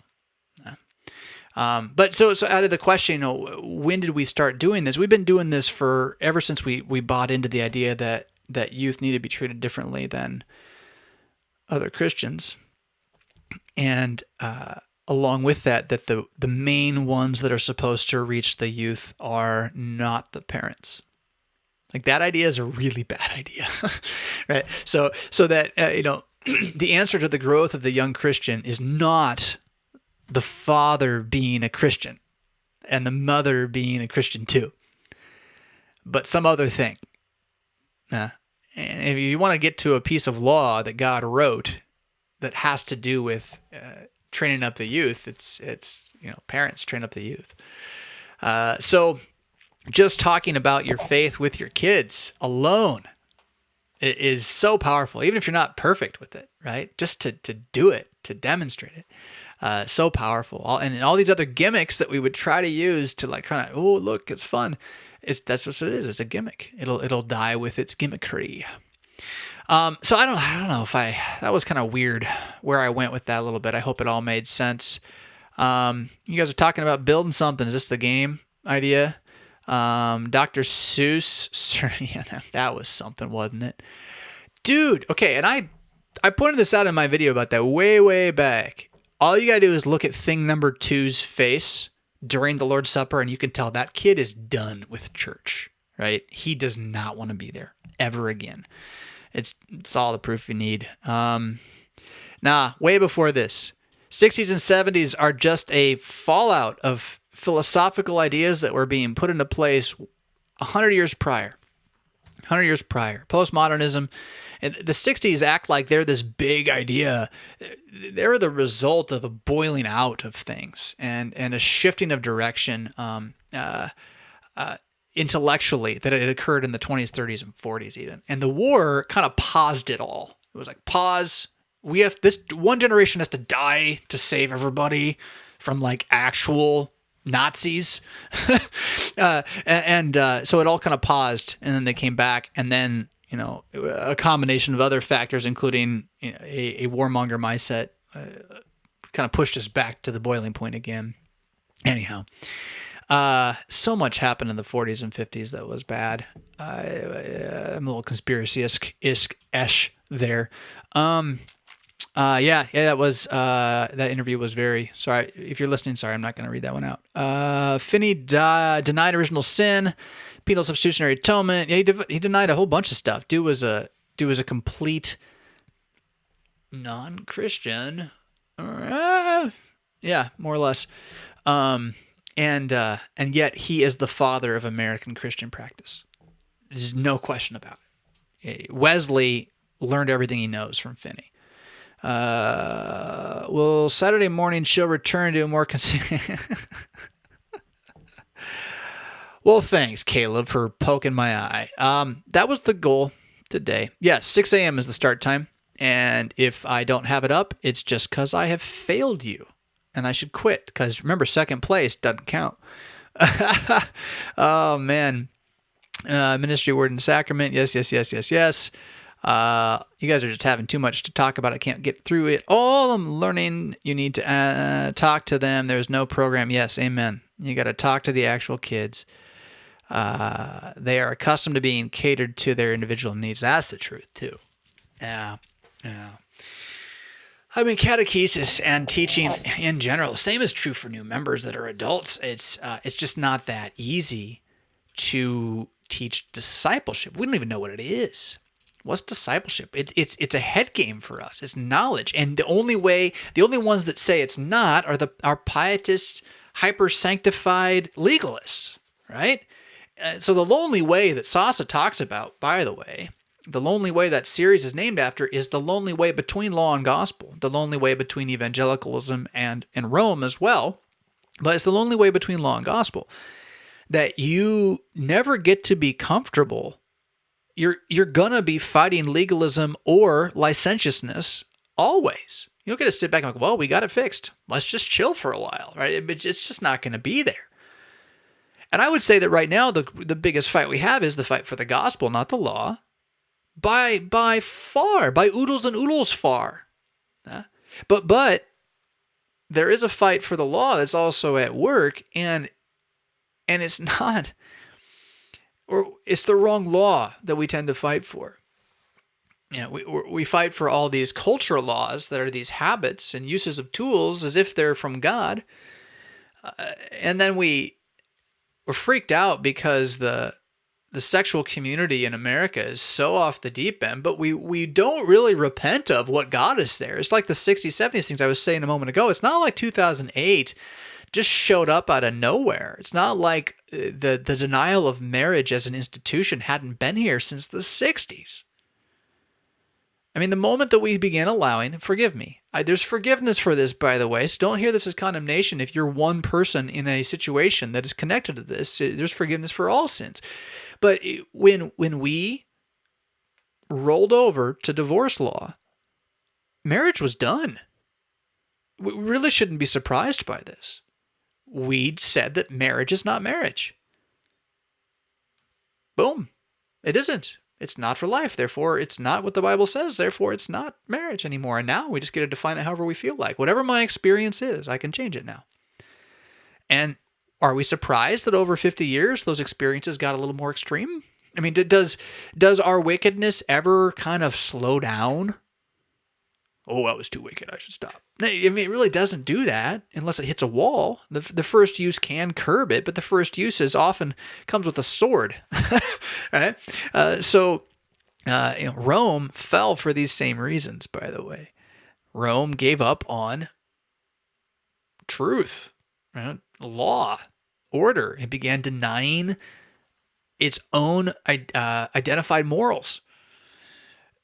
But so out of the question, when did we start doing this? We've been doing this ever since we bought into the idea that youth need to be treated differently than other Christians. And along with that the main ones that are supposed to reach the youth are not the parents. Like, that idea is a really bad idea, right? So that, the answer to the growth of the young Christian is not the father being a Christian and the mother being a Christian too, but some other thing. And if you want to get to a piece of law that God wrote that has to do with training up the youth, it's parents train up the youth. So just talking about your faith with your kids alone is so powerful, even if you're not perfect with it, right? Just to do it, to demonstrate it, so powerful. And all these other gimmicks that we would try to use to kind of, oh, look, it's fun. That's what it is. It's a gimmick. It'll die with its gimmickry. So I don't know if that was kind of weird where I went with that a little bit. I hope it all made sense. You guys are talking about building something. Is this the game idea? Dr. Seuss, yeah, that was something, wasn't it? Dude, okay, and I pointed this out in my video about that way back. All you gotta do is look at thing number 2's face during the Lord's Supper, and you can tell that kid is done with church, right? He does not want to be there ever again. It's all the proof you need. Way before this. 60s and 70s are just a fallout of philosophical ideas that were being put into place 100 years prior. Postmodernism. And the 60s act like they're this big idea. They're the result of a boiling out of things and a shifting of direction intellectually that had occurred in the 20s, 30s, and 40s even. And the war kind of paused it all. It was like, pause. This one generation has to die to save everybody from actual Nazis. So it all kind of paused, and then they came back, and then, a combination of other factors, including a warmonger mindset, kind of pushed us back to the boiling point again. Anyhow, so much happened in the 40s and 50s that was bad. I'm a little conspiracy-ish there. That was that interview was very sorry. If you're listening, sorry, I'm not going to read that one out. Finney denied original sin, penal substitutionary atonement. Yeah, he denied a whole bunch of stuff. Dude was a complete non-Christian. Yeah, more or less. And yet he is the father of American Christian practice. There's no question about it. Wesley learned everything he knows from Finney. Will Saturday morning she'll return to a more Well, thanks, Caleb, for poking my eye. That was the goal today. Yeah, 6 a.m. is the start time. And if I don't have it up, it's just because I have failed you. And I should quit, because remember, second place doesn't count. Oh, man. Ministry, Word, and Sacrament. Yes. You guys are just having too much to talk about. I can't get through it all. I'm learning. You need to talk to them. There's no program. Yes, amen. You got to talk to the actual kids. They are accustomed to being catered to their individual needs. That's the truth, too. Yeah. I mean, catechesis and teaching in general, the same is true for new members that are adults. It's just not that easy to teach discipleship. We don't even know what it is. What's discipleship? It's a head game for us. It's knowledge, and the only ones that say it's not are our pietist, hyper sanctified legalists, right? So the lonely way that Sasa talks about, by the way, the lonely way that series is named after is the lonely way between law and gospel, the lonely way between evangelicalism and Rome as well, but it's the lonely way between law and gospel, that you never get to be comfortable. You're gonna be fighting legalism or licentiousness always. You don't get to sit back and go, well, we got it fixed. Let's just chill for a while, right? It's just not going to be there. And I would say that right now the biggest fight we have is the fight for the gospel, not the law. By far, by oodles and oodles far. But there is a fight for the law that's also at work, and it's not, or it's the wrong law that we tend to fight for. We fight for all these cultural laws that are these habits and uses of tools as if they're from God, and then we're freaked out because the sexual community in America is so off the deep end, but we don't really repent of what got us there. It's like the 60s, 70s things I was saying a moment ago. It's not like 2008 just showed up out of nowhere. It's not like the denial of marriage as an institution hadn't been here since the 60s. I mean, the moment that we began allowing, forgive me, there's forgiveness for this, by the way, so don't hear this as condemnation. If you're one person in a situation that is connected to this, there's forgiveness for all sins. But when we rolled over to divorce law, marriage was done. We really shouldn't be surprised by this. We said that marriage is not marriage. Boom. It isn't. It's not for life. Therefore, it's not what the Bible says. Therefore, it's not marriage anymore. And now we just get to define it however we feel like. Whatever my experience is, I can change it now. And are we surprised that over 50 years, those experiences got a little more extreme? I mean, does our wickedness ever kind of slow down? Oh, that was too wicked. I should stop. I mean, it really doesn't do that unless it hits a wall. The first use can curb it, but the first use is often comes with a sword. Right? Rome fell for these same reasons, by the way. Rome gave up on truth, right? Law, order. It began denying its own identified morals.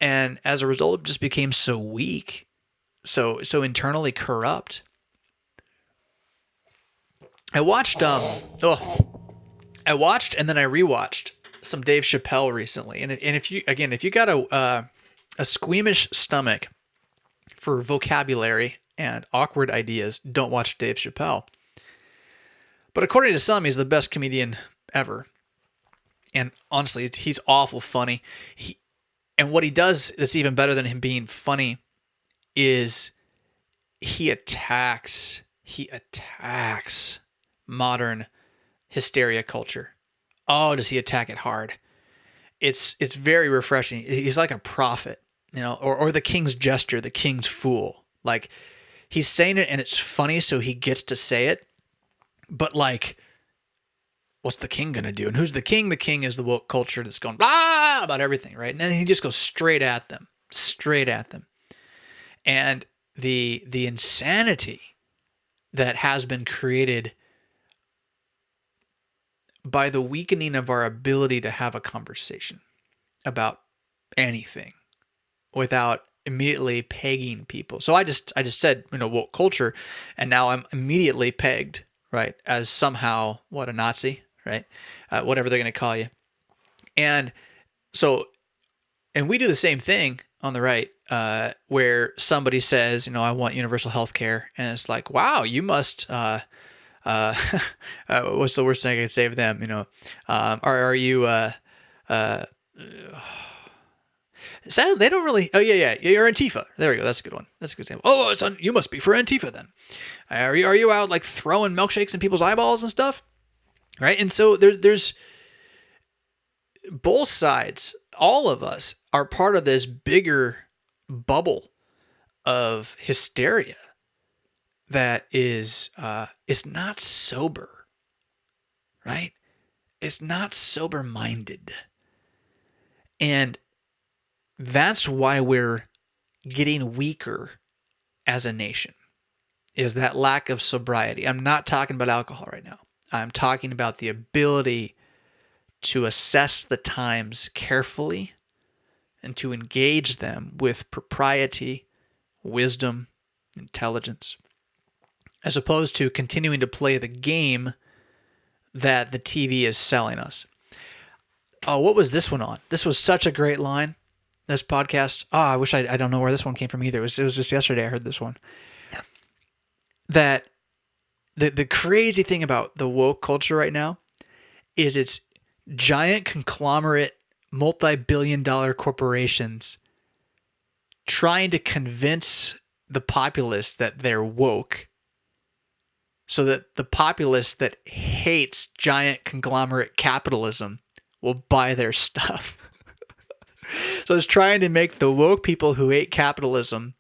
And as a result, it just became so weak, so internally corrupt. I watched and then I rewatched some Dave Chappelle recently. And if you got a squeamish stomach for vocabulary and awkward ideas, don't watch Dave Chappelle. But according to some, he's the best comedian ever. And honestly, he's awful funny. And what he does that's even better than him being funny is he attacks modern hysteria culture. Oh, does he attack it hard? It's very refreshing. He's like a prophet, or the king's gesture, the king's fool. Like, he's saying it and it's funny, so he gets to say it. But like, what's the king gonna do? And who's the king? The king is the woke culture that's going blah about everything, right? And then he just goes straight at them. And the insanity that has been created by the weakening of our ability to have a conversation about anything without immediately pegging people. So I just said, woke culture, and now I'm immediately pegged, right, as somehow a Nazi, right? Whatever they're going to call you. And we do the same thing on the right, where somebody says, I want universal health care. And it's like, wow, you must, what's the worst thing I could say of them? Are you, sadly, they don't really, yeah, you're Antifa. There we go. That's a good one. That's a good example. Oh, you must be for Antifa then. Are you out like throwing milkshakes in people's eyeballs and stuff? Right. And so there's both sides. All of us are part of this bigger bubble of hysteria that is not sober, right? It's not sober-minded. And that's why we're getting weaker as a nation, is that lack of sobriety. I'm not talking about alcohol right now. I'm talking about the ability to assess the times carefully and to engage them with propriety, wisdom, intelligence, as opposed to continuing to play the game that the TV is selling us. Oh, what was this one on? This was such a great line, this podcast. Oh, I wish I don't know where this one came from either. It was just yesterday I heard this one. That the crazy thing about the woke culture right now is it's giant conglomerate, multi-billion-dollar corporations trying to convince the populace that they're woke, so that the populace that hates giant conglomerate capitalism will buy their stuff. So it's trying to make the woke people who hate capitalism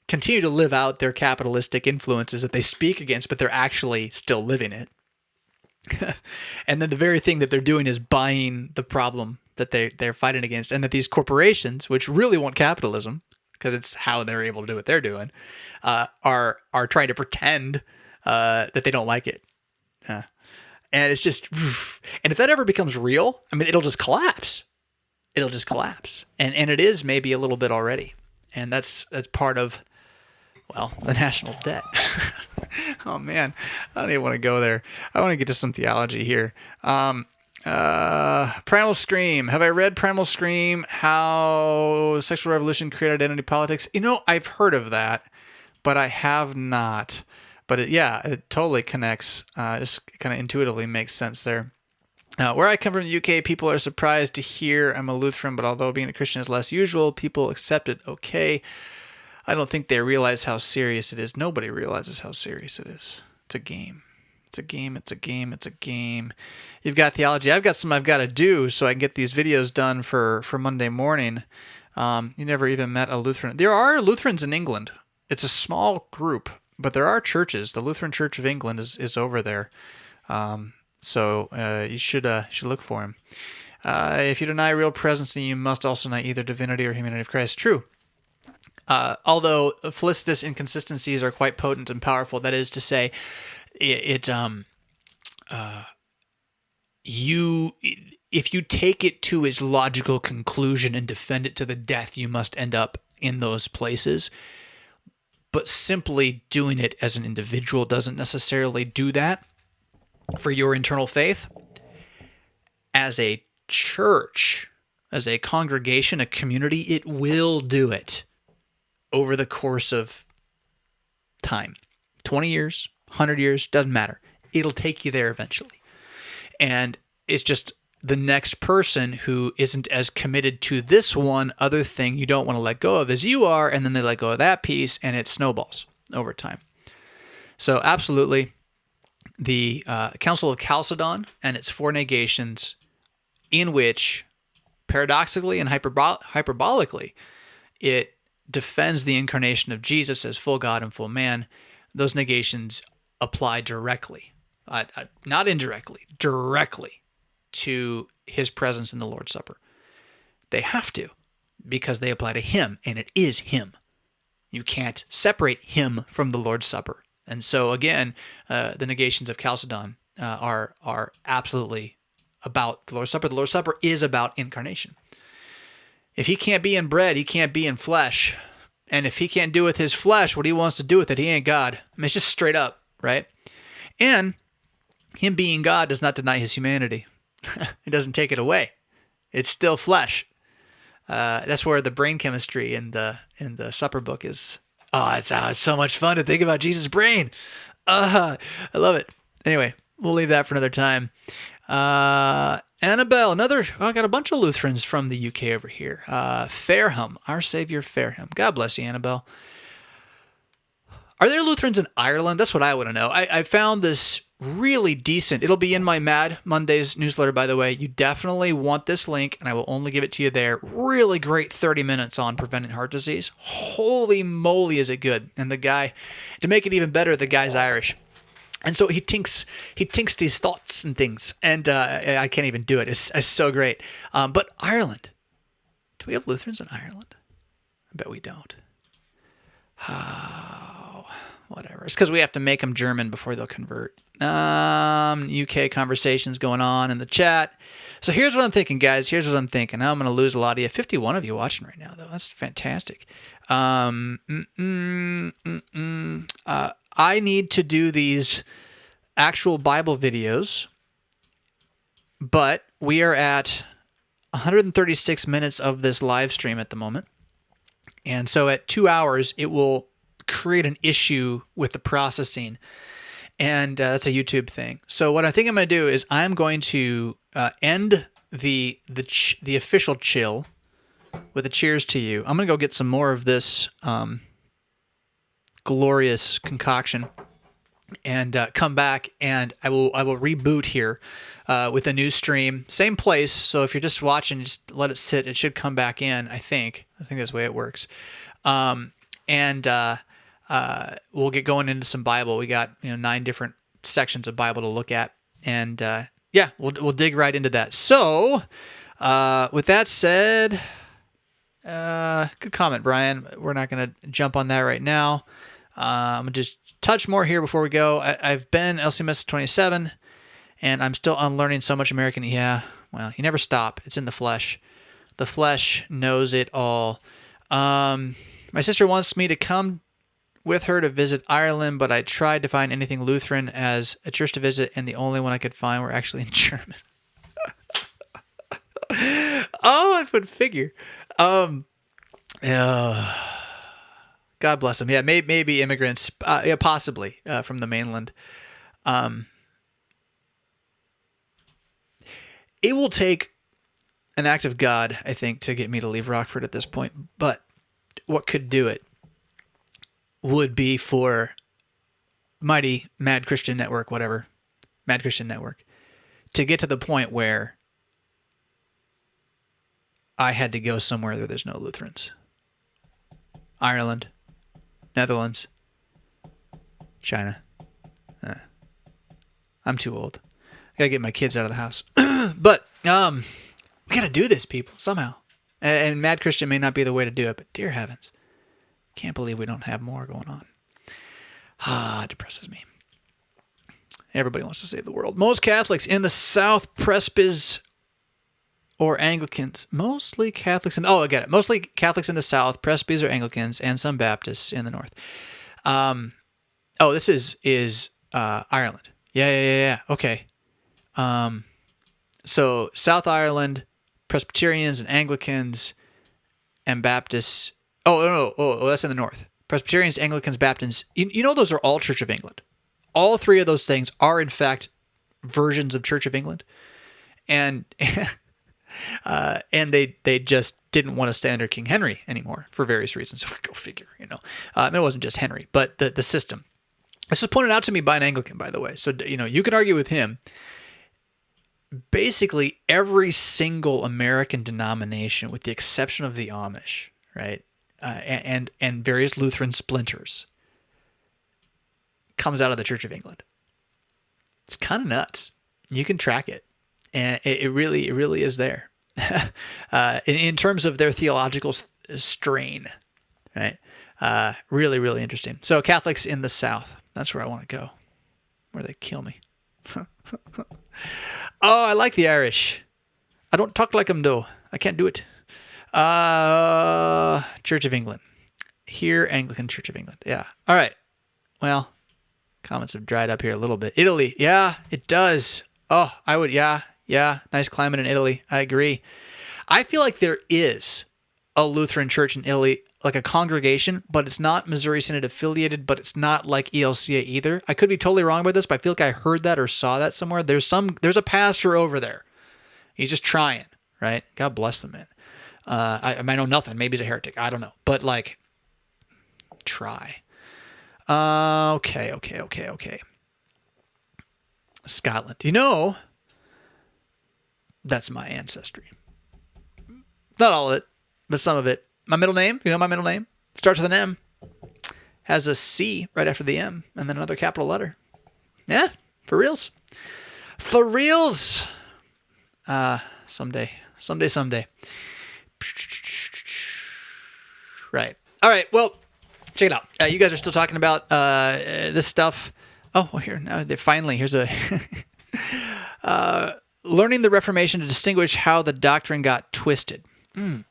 continue to live out their capitalistic influences that they speak against, but they're actually still living it. And then the very thing that they're doing is buying the problem that they're fighting against, and that these corporations, which really want capitalism, because it's how they're able to do what they're doing, are trying to pretend that they don't like it. And it's just, and if that ever becomes real, I mean, it'll just collapse. And it is maybe a little bit already. And that's part of, the national debt. Oh man, I don't even want to go there. I want to get to some theology here. Primal Scream. Have I read Primal Scream? How Sexual Revolution Created Identity Politics? I've heard of that, but I have not. But it totally connects. Just kind of intuitively makes sense there. Where I come from, the UK, people are surprised to hear I'm a Lutheran, but although being a Christian is less usual, people accept it okay. I don't think they realize how serious it is. Nobody realizes how serious it is. It's a game. It's a game. You've got theology. I've got something I've got to do so I can get these videos done for Monday morning. You never even met a Lutheran. There are Lutherans in England. It's a small group, but there are churches. The Lutheran Church of England is over there. So you should look for him. If you deny real presence, then you must also deny either divinity or humanity of Christ. True. Although felicitous inconsistencies are quite potent and powerful, that is to say, if you take it to its logical conclusion and defend it to the death, you must end up in those places. But simply doing it as an individual doesn't necessarily do that for your internal faith. As a church, as a congregation, a community, it will do it over the course of time. 20 years, 100 years, doesn't matter. It'll take you there eventually. And it's just the next person who isn't as committed to this one other thing you don't want to let go of as you are, and then they let go of that piece, and it snowballs over time. So absolutely, the Council of Chalcedon and its 4 negations, in which, paradoxically and hyperbolically, it defends the incarnation of Jesus as full God and full man. Those negations apply directly, not indirectly, directly to his presence in the Lord's Supper. They have to, because they apply to him, and it is him. You can't separate him from the Lord's Supper. And so again, the negations of Chalcedon are absolutely about the Lord's Supper. The Lord's Supper is about incarnation. If he can't be in bread, he can't be in flesh. And if he can't do with his flesh what he wants to do with it, he ain't God. I mean, it's just straight up, right? And him being God does not deny his humanity. It doesn't take it away. It's still flesh. That's where the brain chemistry in the supper book is. Oh, it's so much fun to think about Jesus' brain. I love it. Anyway, we'll leave that for another time. Annabelle, I got a bunch of Lutherans from the UK over here. Fareham, Our Savior Fareham. God bless you, Annabelle. Are there Lutherans in Ireland? That's what I want to know. I found this really decent. It'll be in my Mad Mondays newsletter, by the way. You definitely want this link, and I will only give it to you there. Really great 30 minutes on preventing heart disease. Holy moly, is it good. And the guy, to make it even better, the guy's Irish. And so he tinks these thoughts and things. And I can't even do it. It's so great. But Ireland. Do we have Lutherans in Ireland? I bet we don't. Whatever. It's because we have to make them German before they'll convert. UK conversations going on in the chat. So here's what I'm thinking, guys. Here's what I'm thinking. Now I'm going to lose a lot of you. 51 of you watching right now, though. That's fantastic. I need to do these actual Bible videos, but we are at 136 minutes of this live stream at the moment. And so at 2 hours, it will create an issue with the processing. And that's a YouTube thing. So what I think I'm going to do is I'm going to end the official chill with a cheers to you. I'm going to go get some more of this glorious concoction and come back, and I will reboot here with a new stream. Same place, so if you're just watching, just let it sit. It should come back in, I think. That's the way it works. We'll get going into some Bible. We got 9 different sections of Bible to look at, and we'll dig right into that. So, with that said, good comment, Brian. We're not going to jump on that right now. I'm going to just touch more here before we go. I've been LCMS 27, and I'm still unlearning so much American. Yeah, well, you never stop. It's in the flesh. The flesh knows it all. My sister wants me to come with her to visit Ireland, but I tried to find anything Lutheran as a church to visit, and the only one I could find were actually in German. Oh, I would figure. God bless them. Yeah, maybe immigrants. Possibly from the mainland. It will take an act of God, I think, to get me to leave Rockford at this point. But what could do it would be for Mighty Mad Christian Network, whatever, Mad Christian Network, to get to the point where I had to go somewhere where there's no Lutherans. Ireland, Netherlands, China. I'm too old. I gotta get my kids out of the house. But we gotta do this, people, somehow. And Mad Christian may not be the way to do it, but dear heavens, can't believe we don't have more going on. It depresses me. Everybody wants to save the world. Most Catholics in the South, Presbys or Anglicans. Mostly Catholics I get it. Mostly Catholics in the South, Presbys or Anglicans, and some Baptists in the North. This is Ireland. Yeah. Okay. So South Ireland, Presbyterians and Anglicans and Baptists. Oh, that's in the North. Presbyterians, Anglicans, Baptists. You know those are all Church of England. all three of those things are in fact versions of Church of England, and and they just didn't want to stay under King Henry anymore for various reasons. So go figure, it wasn't just Henry, but the system. This was pointed out to me by an Anglican, by the way. So you can argue with him. Basically, every single American denomination, with the exception of the Amish, right, and various Lutheran splinters, comes out of the Church of England. It's kind of nuts. You can track it, and it really is there. In terms of their theological strain, right? Really, really interesting. So Catholics in the South, that's where I want to go, where they kill me. Oh, I like the Irish. I don't talk like them, though. I can't do it. Church of England. Here, Anglican Church of England. Yeah. All right. Well, comments have dried up here a little bit. Italy. Yeah, it does. Oh, I would. Yeah. Nice climate in Italy. I agree. I feel like there is a Lutheran church in Italy, like a congregation, but it's not Missouri Synod affiliated, but it's not like ELCA either. I could be totally wrong about this, but I feel like I heard that or saw that somewhere. There's a pastor over there. He's just trying, right? God bless the man. I might know nothing. Maybe he's a heretic. I don't know. But try. Okay. Scotland. That's my ancestry. Not all of it, but some of it. My middle name, my middle name? Starts with an M. Has a C right after the M, and then another capital letter. Yeah, for reals. For reals! Someday. Right. All right, well, check it out. You guys are still talking about this stuff. Oh, well, here's a... learning the Reformation to distinguish how the doctrine got twisted. Are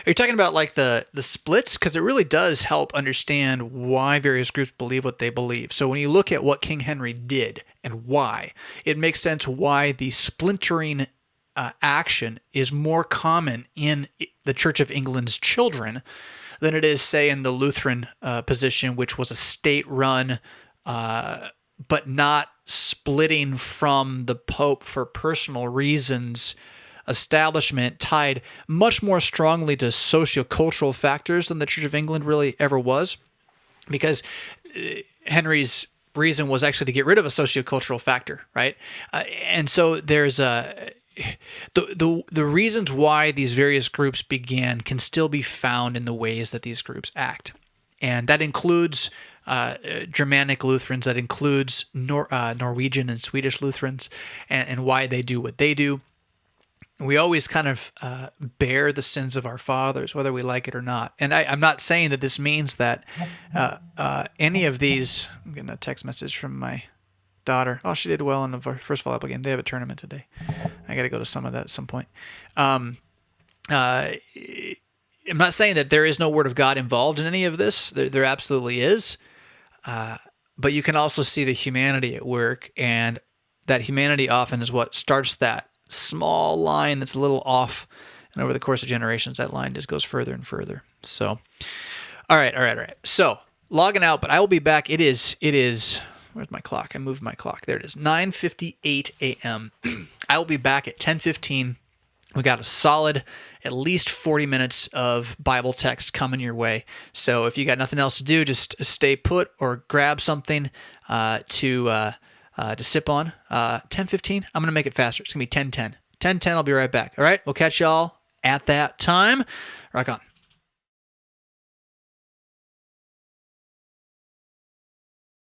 you talking about the splits? Because it really does help understand why various groups believe what they believe. So when you look at what King Henry did and why, it makes sense why the splintering action is more common in the Church of England's children than it is, say, in the Lutheran position, which was a state-run, but not splitting from the Pope for personal reasons, establishment tied much more strongly to sociocultural factors than the Church of England really ever was, because Henry's reason was actually to get rid of a sociocultural factor, right? And so there's the reasons why these various groups began can still be found in the ways that these groups act, and that includes Germanic Lutherans, that includes Norwegian and Swedish Lutherans, and why they do what they do. We always kind of bear the sins of our fathers, whether we like it or not. And I'm not saying that this means that any of these... I'm getting a text message from my daughter. Oh, she did well in the first volleyball game. They have a tournament today. I got to go to some of that at some point. I'm not saying that there is no Word of God involved in any of this. There absolutely is. But you can also see the humanity at work, and that humanity often is what starts that small line that's a little off, and over the course of generations, that line just goes further and further. So, all right. So, logging out, but I will be back. It is. Where's my clock? I moved my clock. There it is. 9:58 a.m. I will be back at 10:15. We got a solid at least 40 minutes of Bible text coming your way. So if you got nothing else to do, just stay put or grab something to sip on. 10:15. I'm gonna make it faster. It's gonna be 10:10. 10:10. I'll be right back. All right. We'll catch y'all at that time. Rock on.